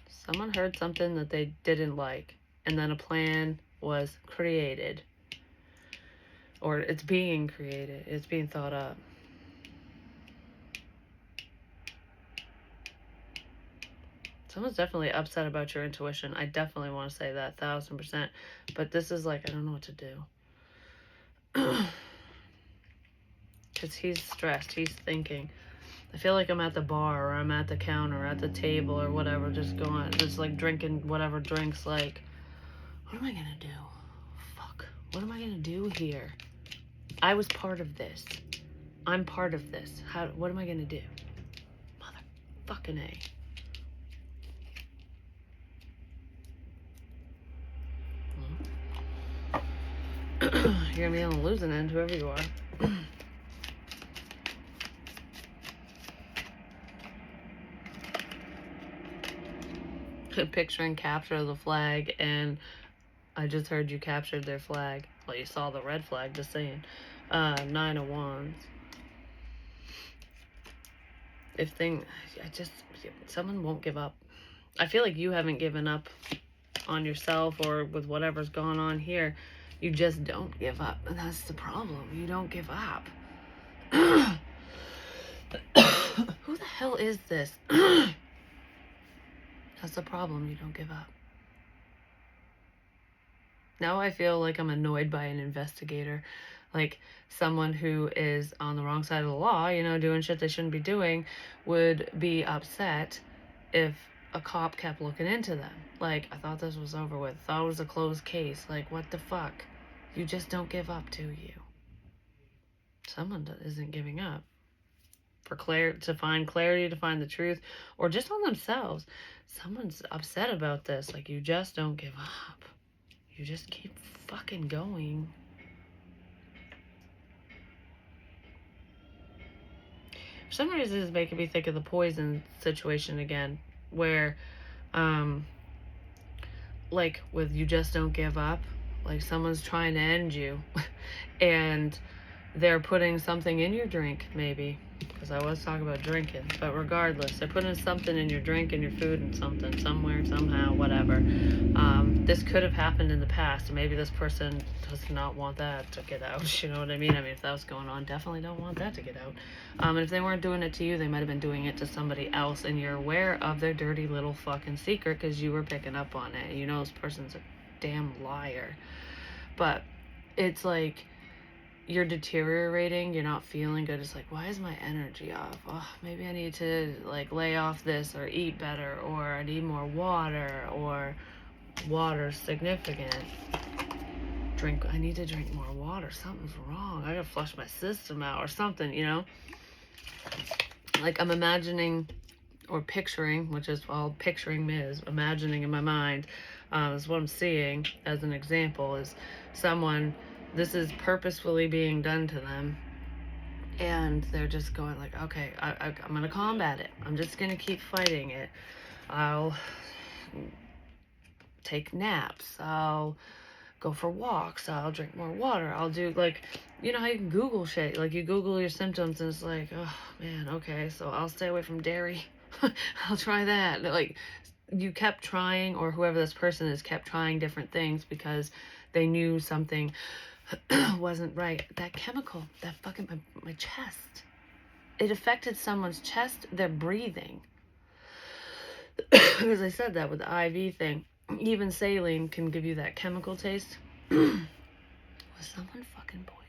Someone heard something that they didn't like, and then a plan was created. Or it's being created. It's being thought up. Someone's definitely upset about your intuition. I definitely want to say that 1000%. But this is like, I don't know what to do. Because he's stressed. He's thinking. I feel like I'm at the bar, or I'm at the counter, or at the table, or whatever, just going, just like drinking whatever drinks, like, what am I gonna do? Fuck. What am I gonna do here? I was part of this. I'm part of this. What am I gonna do? Motherfucking A. You're gonna be on the losing end, whoever you are. Picturing capture of the flag, and I just heard you captured their flag. Well, you saw the red flag, just saying. 9 of Wands. Someone won't give up. I feel like you haven't given up on yourself or with whatever's gone on here. You just don't give up, and that's the problem. You don't give up. Who the hell is this? That's the problem. You don't give up. Now I feel like I'm annoyed by an investigator, like someone who is on the wrong side of the law, you know, doing shit they shouldn't be doing, would be upset if a cop kept looking into them. Like, I thought this was over with. Thought it was a closed case. Like, what the fuck? You just don't give up, do you? Someone isn't giving up. To find clarity, to find the truth, or just on themselves. Someone's upset about this. Like, you just don't give up. You just keep fucking going. For some reason, it's making me think of the poison situation again, where, like, with you just don't give up, like someone's trying to end you, and they're putting something in your drink, maybe, because I was talking about drinking, but regardless, they're putting something in your drink and your food and something, somewhere, somehow, whatever. This could have happened in the past, and maybe this person does not want that to get out, you know what I mean? I mean, if that was going on, definitely don't want that to get out. And if they weren't doing it to you, they might have been doing it to somebody else, and you're aware of their dirty little fucking secret because you were picking up on it. You know this person's a damn liar. But it's like, you're deteriorating, you're not feeling good. It's like, why is my energy off? Oh, maybe I need to like lay off this, or eat better, or I need more water, or water's significant. I need to drink more water. Something's wrong. I gotta flush my system out or something, you know? Like, I'm imagining or picturing, which is all picturing is imagining in my mind, is what I'm seeing as an example, is someone, this is purposefully being done to them, and they're just going like, okay, I'm gonna combat it, I'm just gonna keep fighting it, I'll take naps, I'll go for walks, I'll drink more water, I'll do, like, you know how you can Google shit, like you Google your symptoms and it's like, oh man, okay, so I'll stay away from dairy. I'll try that. Like, you kept trying, or whoever this person is kept trying different things because they knew something wasn't right. That chemical, that fucking, my chest, it affected someone's chest, their breathing. Because I said that with the IV thing. Even saline can give you that chemical taste. Was someone fucking poisoned?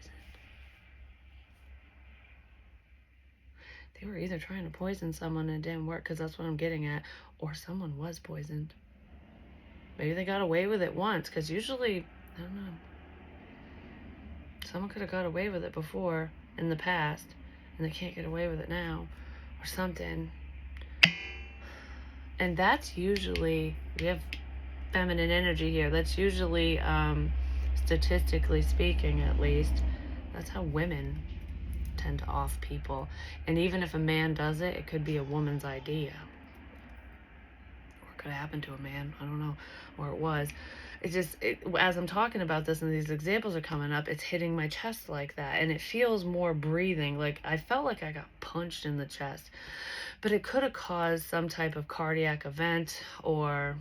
They were either trying to poison someone and it didn't work, because that's what I'm getting at, or someone was poisoned. Maybe they got away with it once, because usually, I don't know, someone could have got away with it before in the past, and they can't get away with it now, or something. And that's usually, we have feminine energy here, that's usually, statistically speaking at least, that's how women tend to off people. And even if a man does it, it could be a woman's idea. Or it could happen to a man, I don't know, or it was. It's just, as I'm talking about this and these examples are coming up, it's hitting my chest like that. And it feels more breathing. Like, I felt like I got punched in the chest. But it could have caused some type of cardiac event or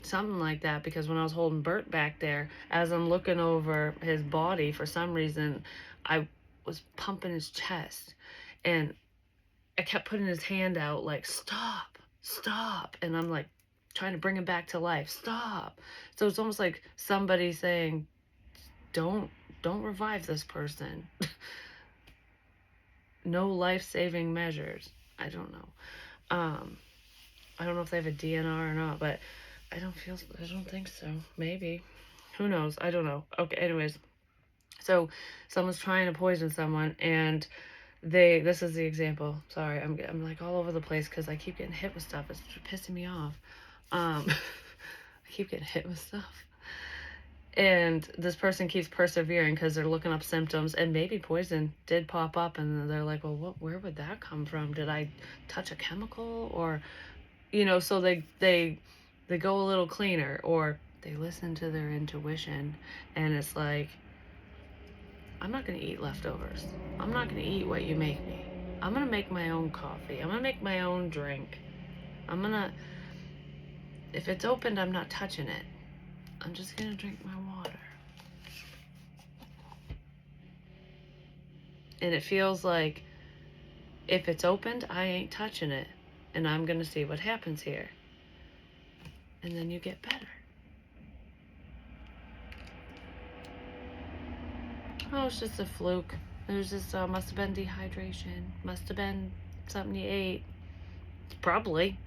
something like that, because when I was holding Bert back there, as I'm looking over his body, for some reason, I was pumping his chest. And I kept putting his hand out like, stop, stop. And I'm like, trying to bring him back to life. Stop. So it's almost like somebody saying, don't revive this person. No life-saving measures. I don't know. I don't know if they have a DNR or not, but I don't think so. Maybe. Who knows? I don't know. Okay, anyways. So someone's trying to poison someone, and this is the example. Sorry, I'm like all over the place because I keep getting hit with stuff. It's pissing me off. I keep getting hit with stuff. And this person keeps persevering because they're looking up symptoms, and maybe poison did pop up, and they're like, well, where would that come from? Did I touch a chemical? Or, so they go a little cleaner, or they listen to their intuition, and it's like, I'm not going to eat leftovers. I'm not going to eat what you make me. I'm going to make my own coffee. I'm going to make my own drink. If it's opened, I'm not touching it. I'm just going to drink my water. And it feels like, if it's opened, I ain't touching it. And I'm going to see what happens here. And then you get better. Oh, it's just a fluke. There's just, must have been dehydration. Must have been something you ate. Probably.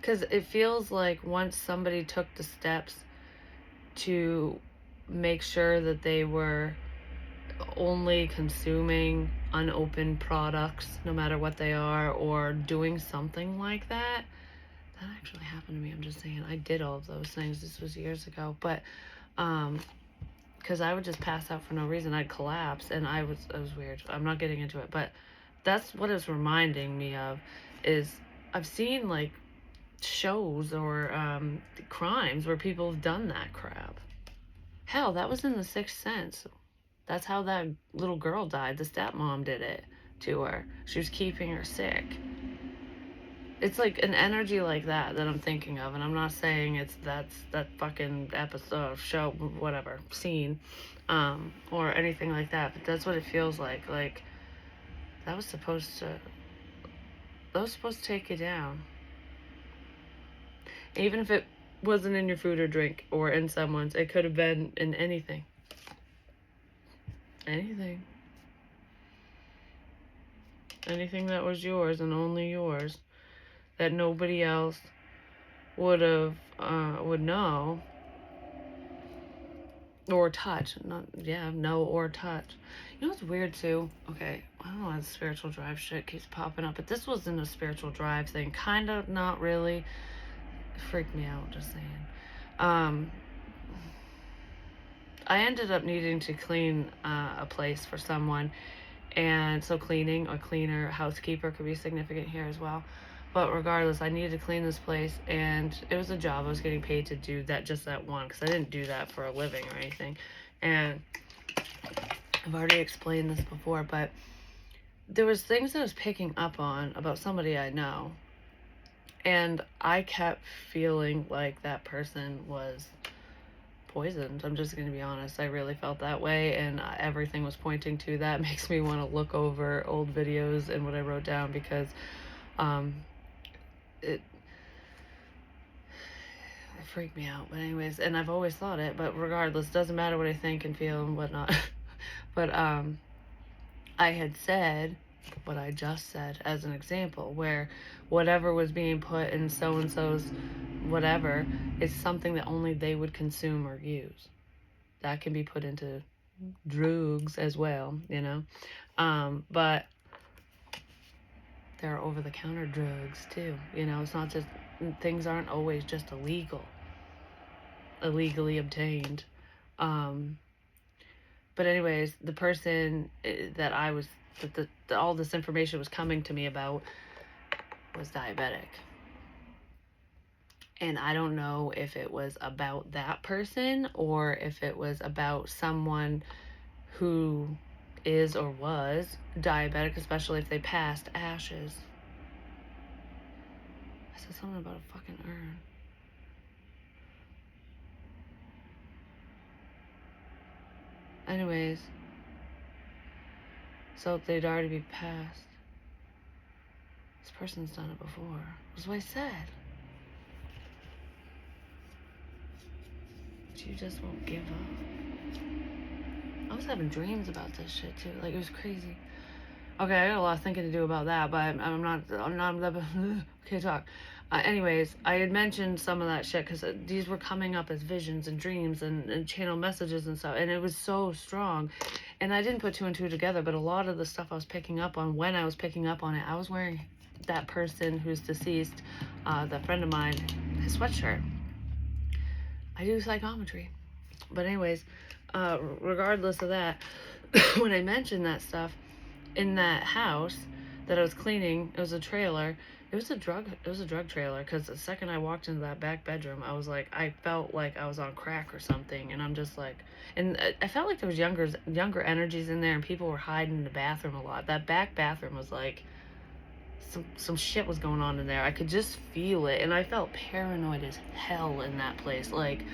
Because it feels like once somebody took the steps to make sure that they were only consuming unopened products, no matter what they are, or doing something like that. That actually happened to me. I'm just saying, I did all of those things. This was years ago, but because I would just pass out for no reason. I'd collapse, and it was weird. I'm not getting into it, but that's what it's reminding me of. Is I've seen like shows or crimes where people have done that crap. Hell, that was in The Sixth Sense. That's how that little girl died. The stepmom did it to her. She was keeping her sick. It's like an energy like that I'm thinking of, and I'm not saying that's that fucking episode, show, whatever, scene, or anything like that, but that's what it feels like. Like, that was supposed to take you down. Even if it wasn't in your food or drink, or in someone's, it could have been in anything. Anything that was yours and only yours, that nobody else would know. Or touch. Not, yeah, no or touch. You know what's weird too? Okay, I don't know why the spiritual drive shit keeps popping up, but this wasn't a spiritual drive thing. Kind of, not really. It freaked me out, just saying. Um, I ended up needing to clean a place for someone, and so cleaning or cleaner, housekeeper could be significant here as well. But regardless, I needed to clean this place, and it was a job. I was getting paid to do that, just that one, because I didn't do that for a living or anything. And I've already explained this before, but there was things I was picking up on about somebody I know, and I kept feeling like that person was poisoned. I'm just going to be honest. I really felt that way, and everything was pointing to that. Makes me want to look over old videos and what I wrote down, because um, it freaked me out. But anyways, and I've always thought it, but regardless, doesn't matter what I think and feel and whatnot. But I had said what I just said as an example, where whatever was being put in so and so's whatever is something that only they would consume or use. That can be put into drugs as well, you know. But there are over-the-counter drugs too, you know. It's not just, things aren't always just illegally obtained. But anyways, the person that I was, that all this information was coming to me about, was diabetic. And I don't know if it was about that person or if it was about someone who is or was diabetic, especially if they passed ashes. I said something about a fucking urn. Anyways, so they'd already be passed. This person's done it before. That's what I said. But you just won't give up. I was having dreams about this shit too. Like, it was crazy. Okay, I got a lot of thinking to do about that, but I'm not okay, talk. Anyways, I had mentioned some of that shit because these were coming up as visions and dreams and channel messages and stuff, and it was so strong. And I didn't put two and two together, but a lot of the stuff I was picking up on, when I was picking up on it, I was wearing that person who's deceased, that friend of mine, his sweatshirt. I do psychometry. But anyways, regardless of that, when I mentioned that stuff, in that house that I was cleaning, it was a trailer. It was a drug trailer, because the second I walked into that back bedroom, I was like, I felt like I was on crack or something, and I'm just like, and I felt like there was younger energies in there, and people were hiding in the bathroom a lot. That back bathroom was like, some shit was going on in there. I could just feel it, and I felt paranoid as hell in that place. Like,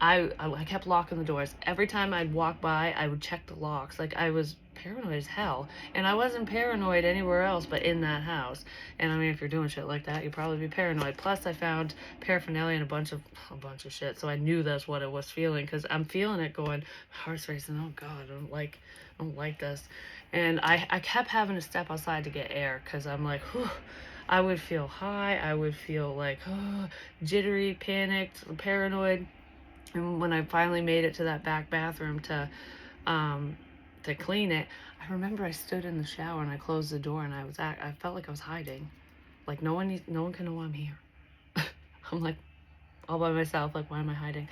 I kept locking the doors. Every time I'd walk by, I would check the locks. Like, I was paranoid as hell. And I wasn't paranoid anywhere else but in that house. And I mean, if you're doing shit like that, you'd probably be paranoid. Plus, I found paraphernalia and a bunch of shit. So I knew that's what I was feeling, because I'm feeling it going, my heart's racing. Oh God, I don't like this. And I kept having to step outside to get air, because I'm like, whew. I would feel high. I would feel like, jittery, panicked, paranoid. And when I finally made it to that back bathroom to clean it, I remember I stood in the shower and I closed the door, and I felt like I was hiding. Like, no one can know I'm here. I'm like all by myself. Like, why am I hiding?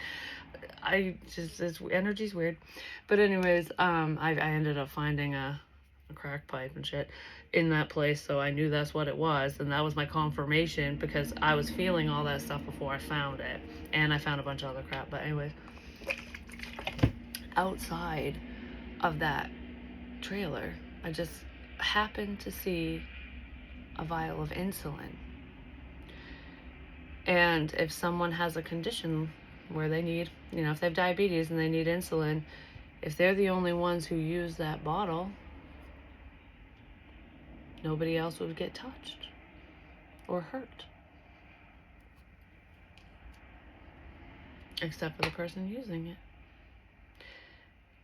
This energy's weird. But anyways, I ended up finding a crack pipe and shit in that place, so I knew that's what it was, and that was my confirmation, because I was feeling all that stuff before I found it, and I found a bunch of other crap. But anyways, outside of that trailer, I just happened to see a vial of insulin. And if someone has a condition where they need, if they have diabetes and they need insulin, if they're the only ones who use that bottle, nobody else would get touched or hurt, except for the person using it.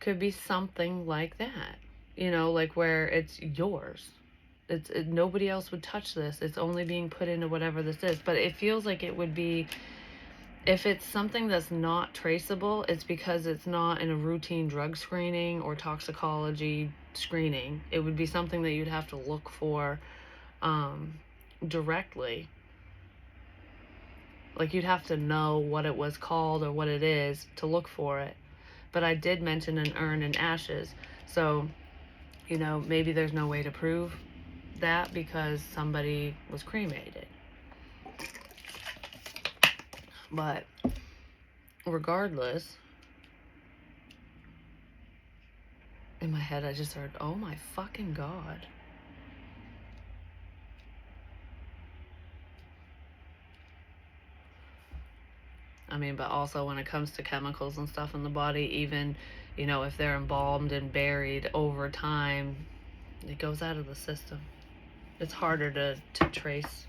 Could be something like that, like where it's yours. Nobody else would touch this. It's only being put into whatever this is. But it feels like it would be If it's something that's not traceable, it's because it's not in a routine drug screening or toxicology screening. It would be something that you'd have to look for directly. Like, you'd have to know what it was called or what it is to look for it. But I did mention an urn and ashes. So, maybe there's no way to prove that because somebody was cremated. But regardless, in my head I just heard, oh my fucking God. I mean, but also when it comes to chemicals and stuff in the body, even, if they're embalmed and buried over time, it goes out of the system. It's harder to trace.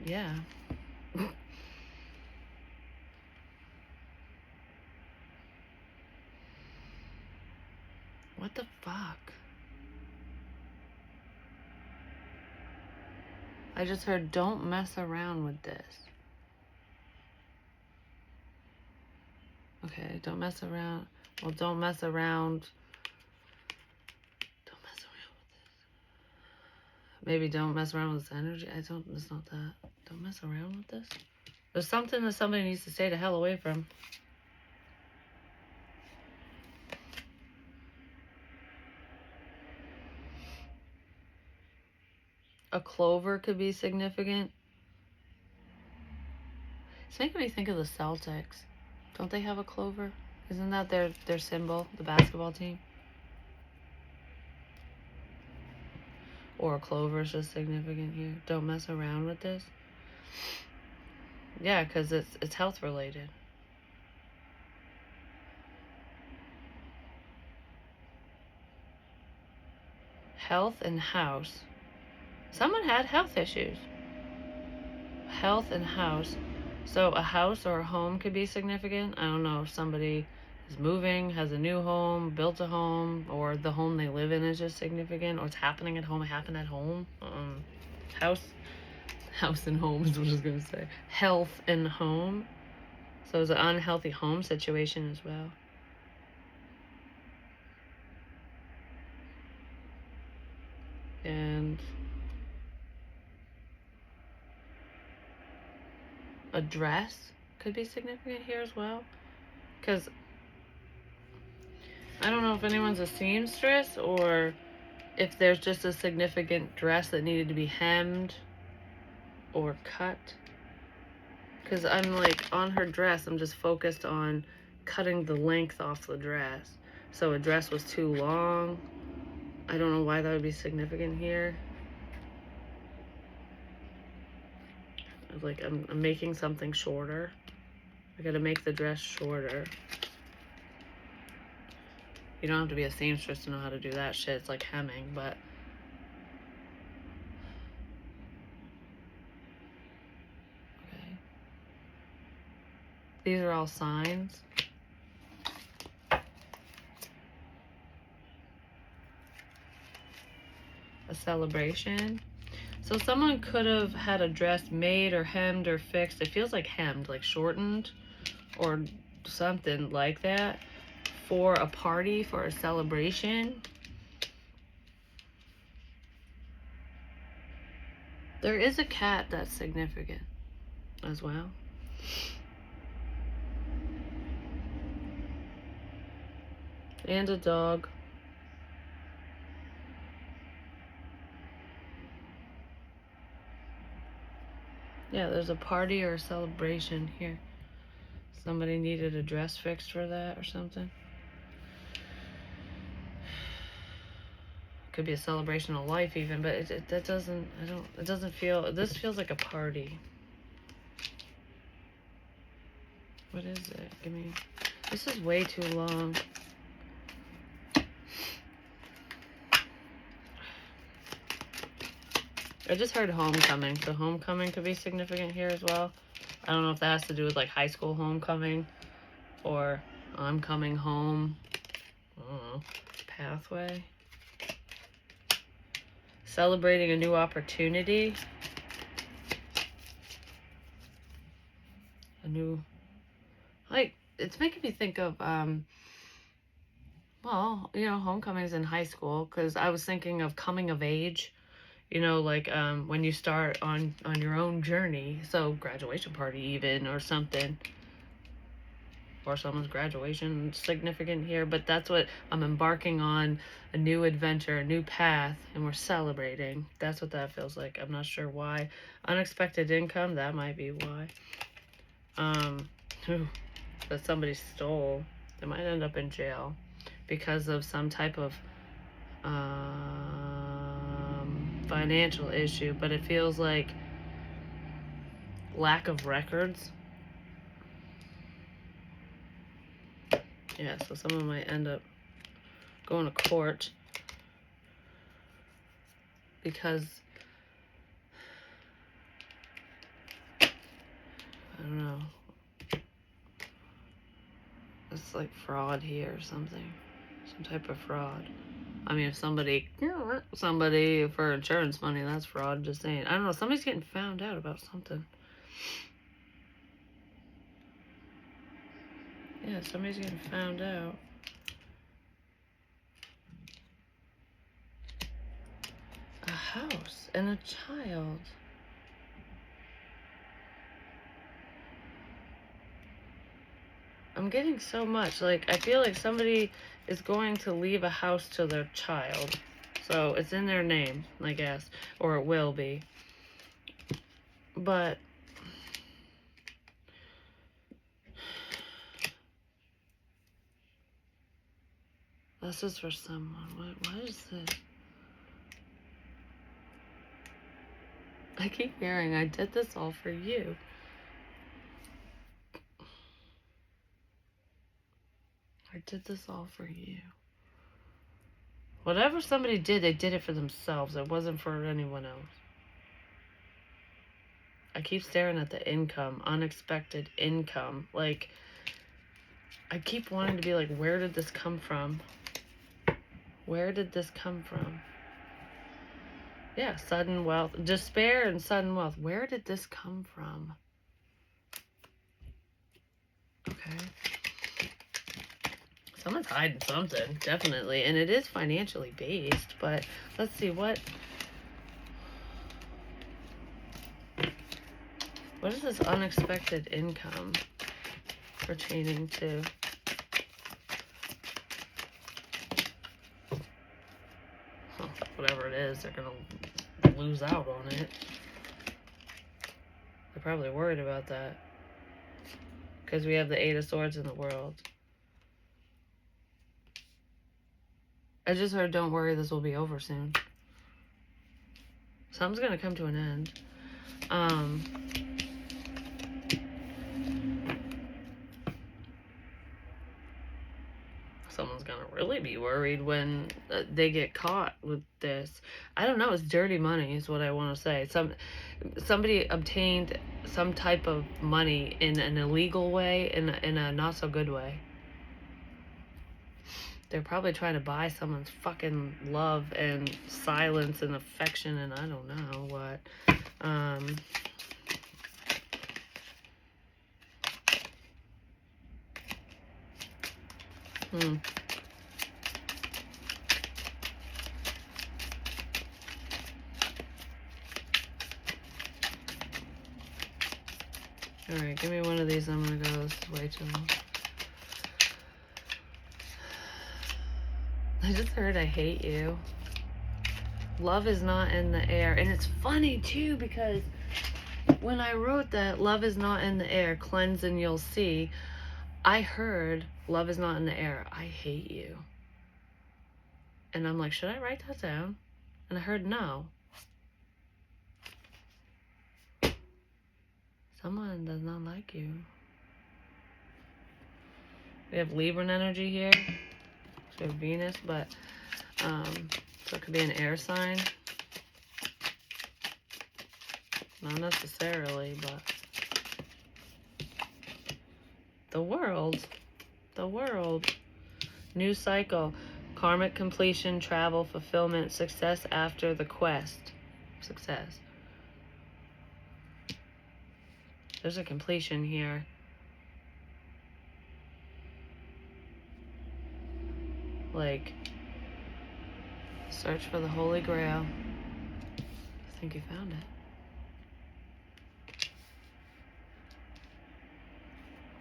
Yeah. What the fuck? I just heard, don't mess around with this. Okay, don't mess around. Well, don't mess around. Don't mess around with this. Maybe don't mess around with this energy. It's not that. Don't mess around with this. There's something that somebody needs to stay the hell away from. A clover could be significant. It's making me think of the Celtics. Don't they have a clover? Isn't that their symbol, the basketball team? Or a clover is just significant here. Don't mess around with this. Yeah, because it's health related. Health and house. Someone had health issues. Health and house. So a house or a home could be significant. I don't know if somebody is moving, has a new home, built a home, or the home they live in is just significant, or it's happening at home. It happened at home. House and home is what I was gonna say. Health and home. So it's an unhealthy home situation as well. And a dress could be significant here as well. Because I don't know if anyone's a seamstress or if there's just a significant dress that needed to be hemmed or cut. Because I'm like, on her dress, I'm just focused on cutting the length off the dress. So a dress was too long. I don't know why that would be significant here. Like, I'm making something shorter. I gotta make the dress shorter. You don't have to be a seamstress to know how to do that shit. It's like hemming, but... Okay. These are all signs. A celebration. So someone could have had a dress made or hemmed or fixed. It feels like hemmed, like shortened or something like that for a party, for a celebration. There is a cat that's significant as well. And a dog. Yeah, there's a party or a celebration here. Somebody needed a dress fixed for that or something. Could be a celebration of life even, but it doesn't feel, this feels like a party. What is it? This is way too long. I just heard homecoming. So homecoming could be significant here as well. I don't know if that has to do with like high school homecoming or I'm coming home. I don't know. Pathway. Celebrating a new opportunity. A it's making me think of, well, homecomings in high school, because I was thinking of coming of age, like when you start on your own journey. So graduation party even, or something, or someone's graduation significant here, but that's what I'm embarking on, a new adventure, a new path, and we're celebrating. That's what that feels like. I'm not sure why. Unexpected income, that might be why. Whew, that somebody stole. They might end up in jail because of some type of financial issue, but it feels like lack of records. Yeah, so someone might end up going to court because, I don't know, it's like fraud here or something. Some type of fraud. I mean, if somebody for insurance money, that's fraud. Just saying. I don't know. Somebody's getting found out about something. Yeah, somebody's getting found out. A house and a child. I'm getting so much. Like, I feel like somebody is going to leave a house to their child. So it's in their name, I guess. Or it will be. But this is for someone. What is this? I keep hearing, I did this all for you. I did this all for you. Whatever somebody did, they did it for themselves. It wasn't for anyone else. I keep staring at the income, unexpected income. Like, I keep wanting to be like, where did this come from? Where did this come from? Yeah, sudden wealth. Despair and sudden wealth. Where did this come from? Okay. Someone's hiding something, definitely. And it is financially based, but let's see, what is this unexpected income pertaining to? Whatever it is, they're gonna lose out on it. They're probably worried about that because we have the Eight of Swords in the world. I just heard, don't worry, this will be over soon. Something's gonna come to an end. Someone's gonna really be worried when they get caught with this. I don't know. It's dirty money, is what I want to say. Somebody obtained some type of money in an illegal way, in a not so good way. They're probably trying to buy someone's fucking love and silence and affection, and I don't know what. Alright, give me one of these. I'm gonna go. This is way too long. I just heard I hate you. Love is not in the air. And it's funny too, because when I wrote that, love is not in the air, cleanse and you'll see, I heard love is not in the air, I hate you. And I'm like, should I write that down? And I heard no. Someone does not like you. We have Libran energy here. So we have Venus, but so it could be an air sign. Not necessarily, but the world. New cycle, karmic completion, travel, fulfillment, success after the quest. Success. There's a completion here. Like, search for the Holy Grail. I think you found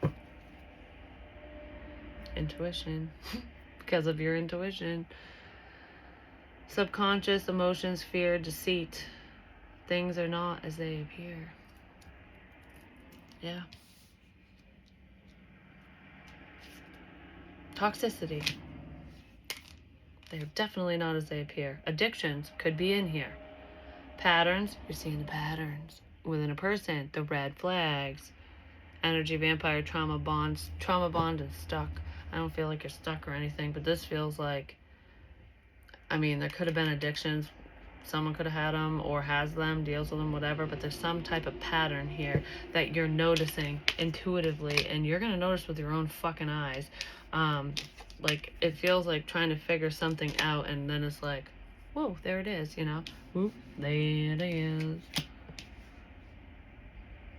it. Intuition. Because of your intuition. Subconscious, emotions, fear, deceit. Things are not as they appear. Yeah. Toxicity. They're definitely not as they appear. Addictions could be in here. Patterns, you're seeing the patterns within a person. The red flags. Energy vampire, trauma bonds. Trauma bond and stuck. I don't feel like you're stuck or anything, but this feels like, I mean, there could have been addictions. Someone could have had them or has them, deals with them, whatever, but there's some type of pattern here that you're noticing intuitively, and you're going to notice with your own fucking eyes. Like, it feels like trying to figure something out, and then it's like, whoa, there it is, you know? Whoop, there it is.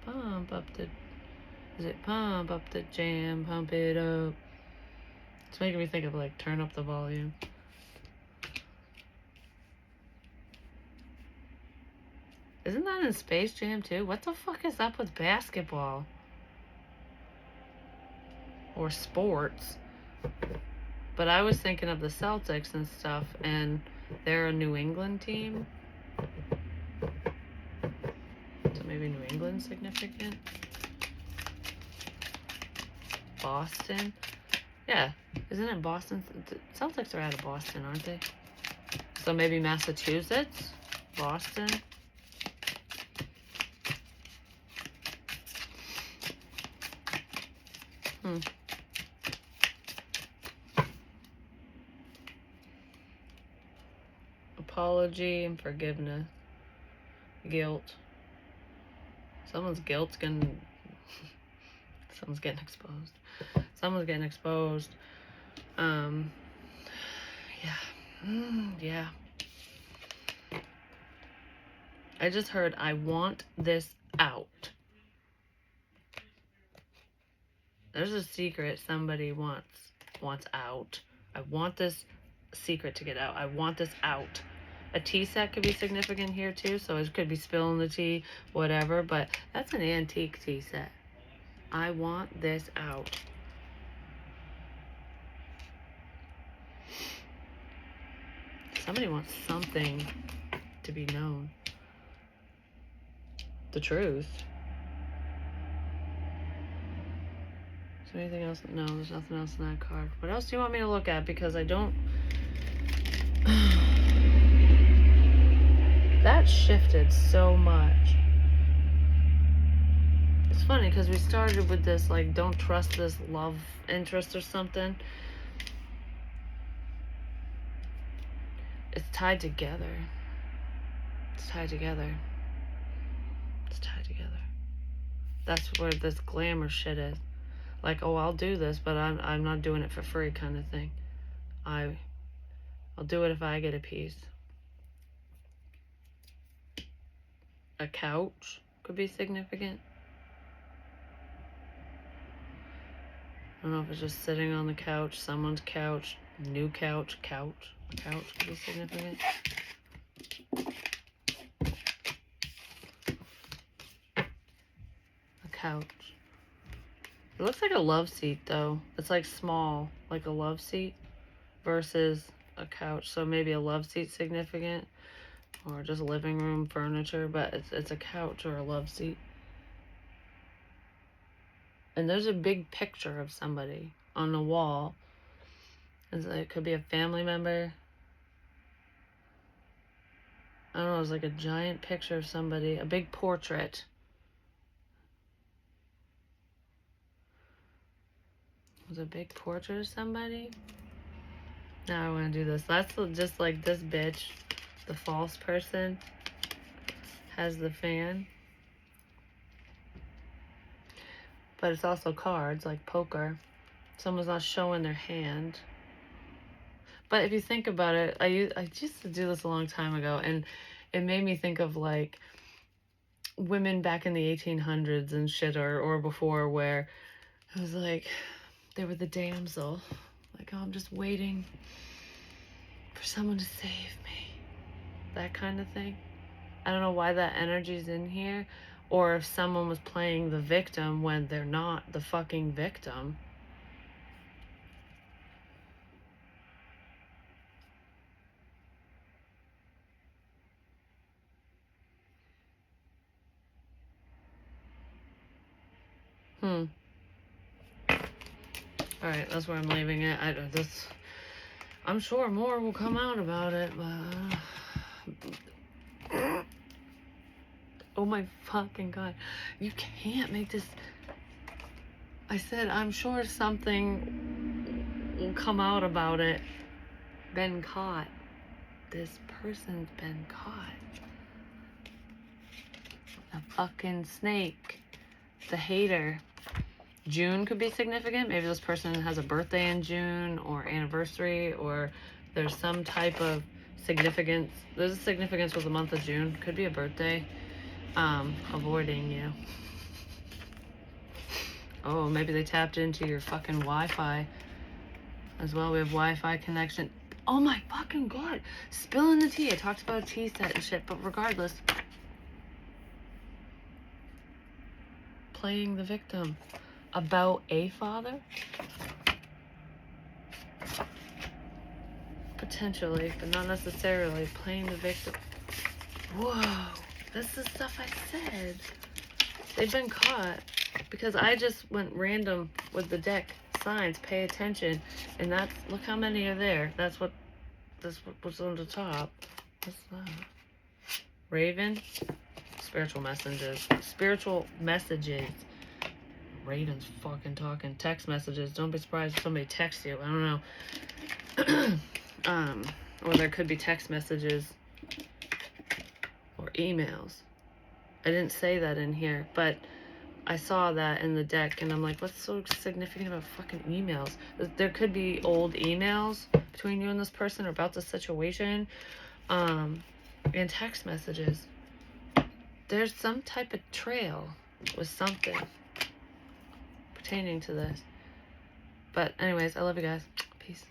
Pump up the, is it pump up the jam, pump it up? It's making me think of, like, turn up the volume. Isn't that in Space Jam too? What the fuck is up with basketball? Or sports? But I was thinking of the Celtics and stuff, and they're a New England team. So maybe New England's significant? Boston? Yeah, isn't it Boston? The Celtics are out of Boston, aren't they? So maybe Massachusetts? Boston? Apology and forgiveness. Guilt. Someone's guilt's gonna... Someone's getting exposed. Someone's getting exposed. Yeah. I just heard, I want this out. There's a secret somebody wants out. I want this secret to get out. I want this out. A tea set could be significant here too, so it could be spilling the tea, whatever, but that's an antique tea set. I want this out. Somebody wants something to be known. The truth. Is there anything else? No, there's nothing else in that card. What else do you want me to look at? Because I don't... That shifted so much. It's funny because we started with this, like, don't trust this love interest or something. It's tied together. It's tied together. It's tied together. That's where this glamour shit is. Like, oh, I'll do this, but I'm not doing it for free kind of thing. I'll do it if I get a piece. A couch could be significant. I don't know if it's just sitting on the couch, someone's couch, new couch. A couch could be significant. A couch. It looks like a love seat though. It's like small, like a love seat versus a couch. So maybe a love seat significant, or just living room furniture, but it's a couch or a love seat. And there's a big picture of somebody on the wall. It could be a family member. I don't know, it's like a giant picture of somebody, a big portrait. Was a big portrait of somebody? Now I want to do this. That's just like this bitch, the false person, has the fan. But it's also cards, like poker. Someone's not showing their hand. But if you think about it, I used to do this a long time ago, and it made me think of like women back in the 1800s and shit, or before, where it was like they were the damsel Like, oh, I'm just waiting for someone to save me. That kind of thing. I don't know why that energy's in here, or if someone was playing the victim when they're not the fucking victim. Alright, that's where I'm leaving it. I'm sure more will come out about it, but... Oh my fucking god. You can't make this... I said, I'm sure something will come out about it. Been caught. This person's been caught. The fucking snake. The hater. June could be significant. Maybe this person has a birthday in June or anniversary, or there's some type of significance. There's a significance with the month of June. Could be a birthday. Avoiding you. Oh, maybe they tapped into your fucking Wi-Fi as well. We have Wi-Fi connection. Oh my fucking god. Spilling the tea. I talked about a tea set and shit, but regardless. Playing the victim. About a father? Potentially, but not necessarily. Playing the victim. Whoa. This is stuff I said. They've been caught. Because I just went random with the deck signs. Pay attention. And that's... Look how many are there. That's what was on the top. What's that? Raven? Spiritual messages. Spiritual messages. Raven's fucking talking. Text messages. Don't be surprised if somebody texts you. I don't know. Or there could be text messages. Or emails. I didn't say that in here, but I saw that in the deck, and I'm like, what's so significant about fucking emails? There could be old emails between you and this person or about the situation, and text messages. There's some type of trail with something pertaining to this. But anyways, I love you guys. Peace.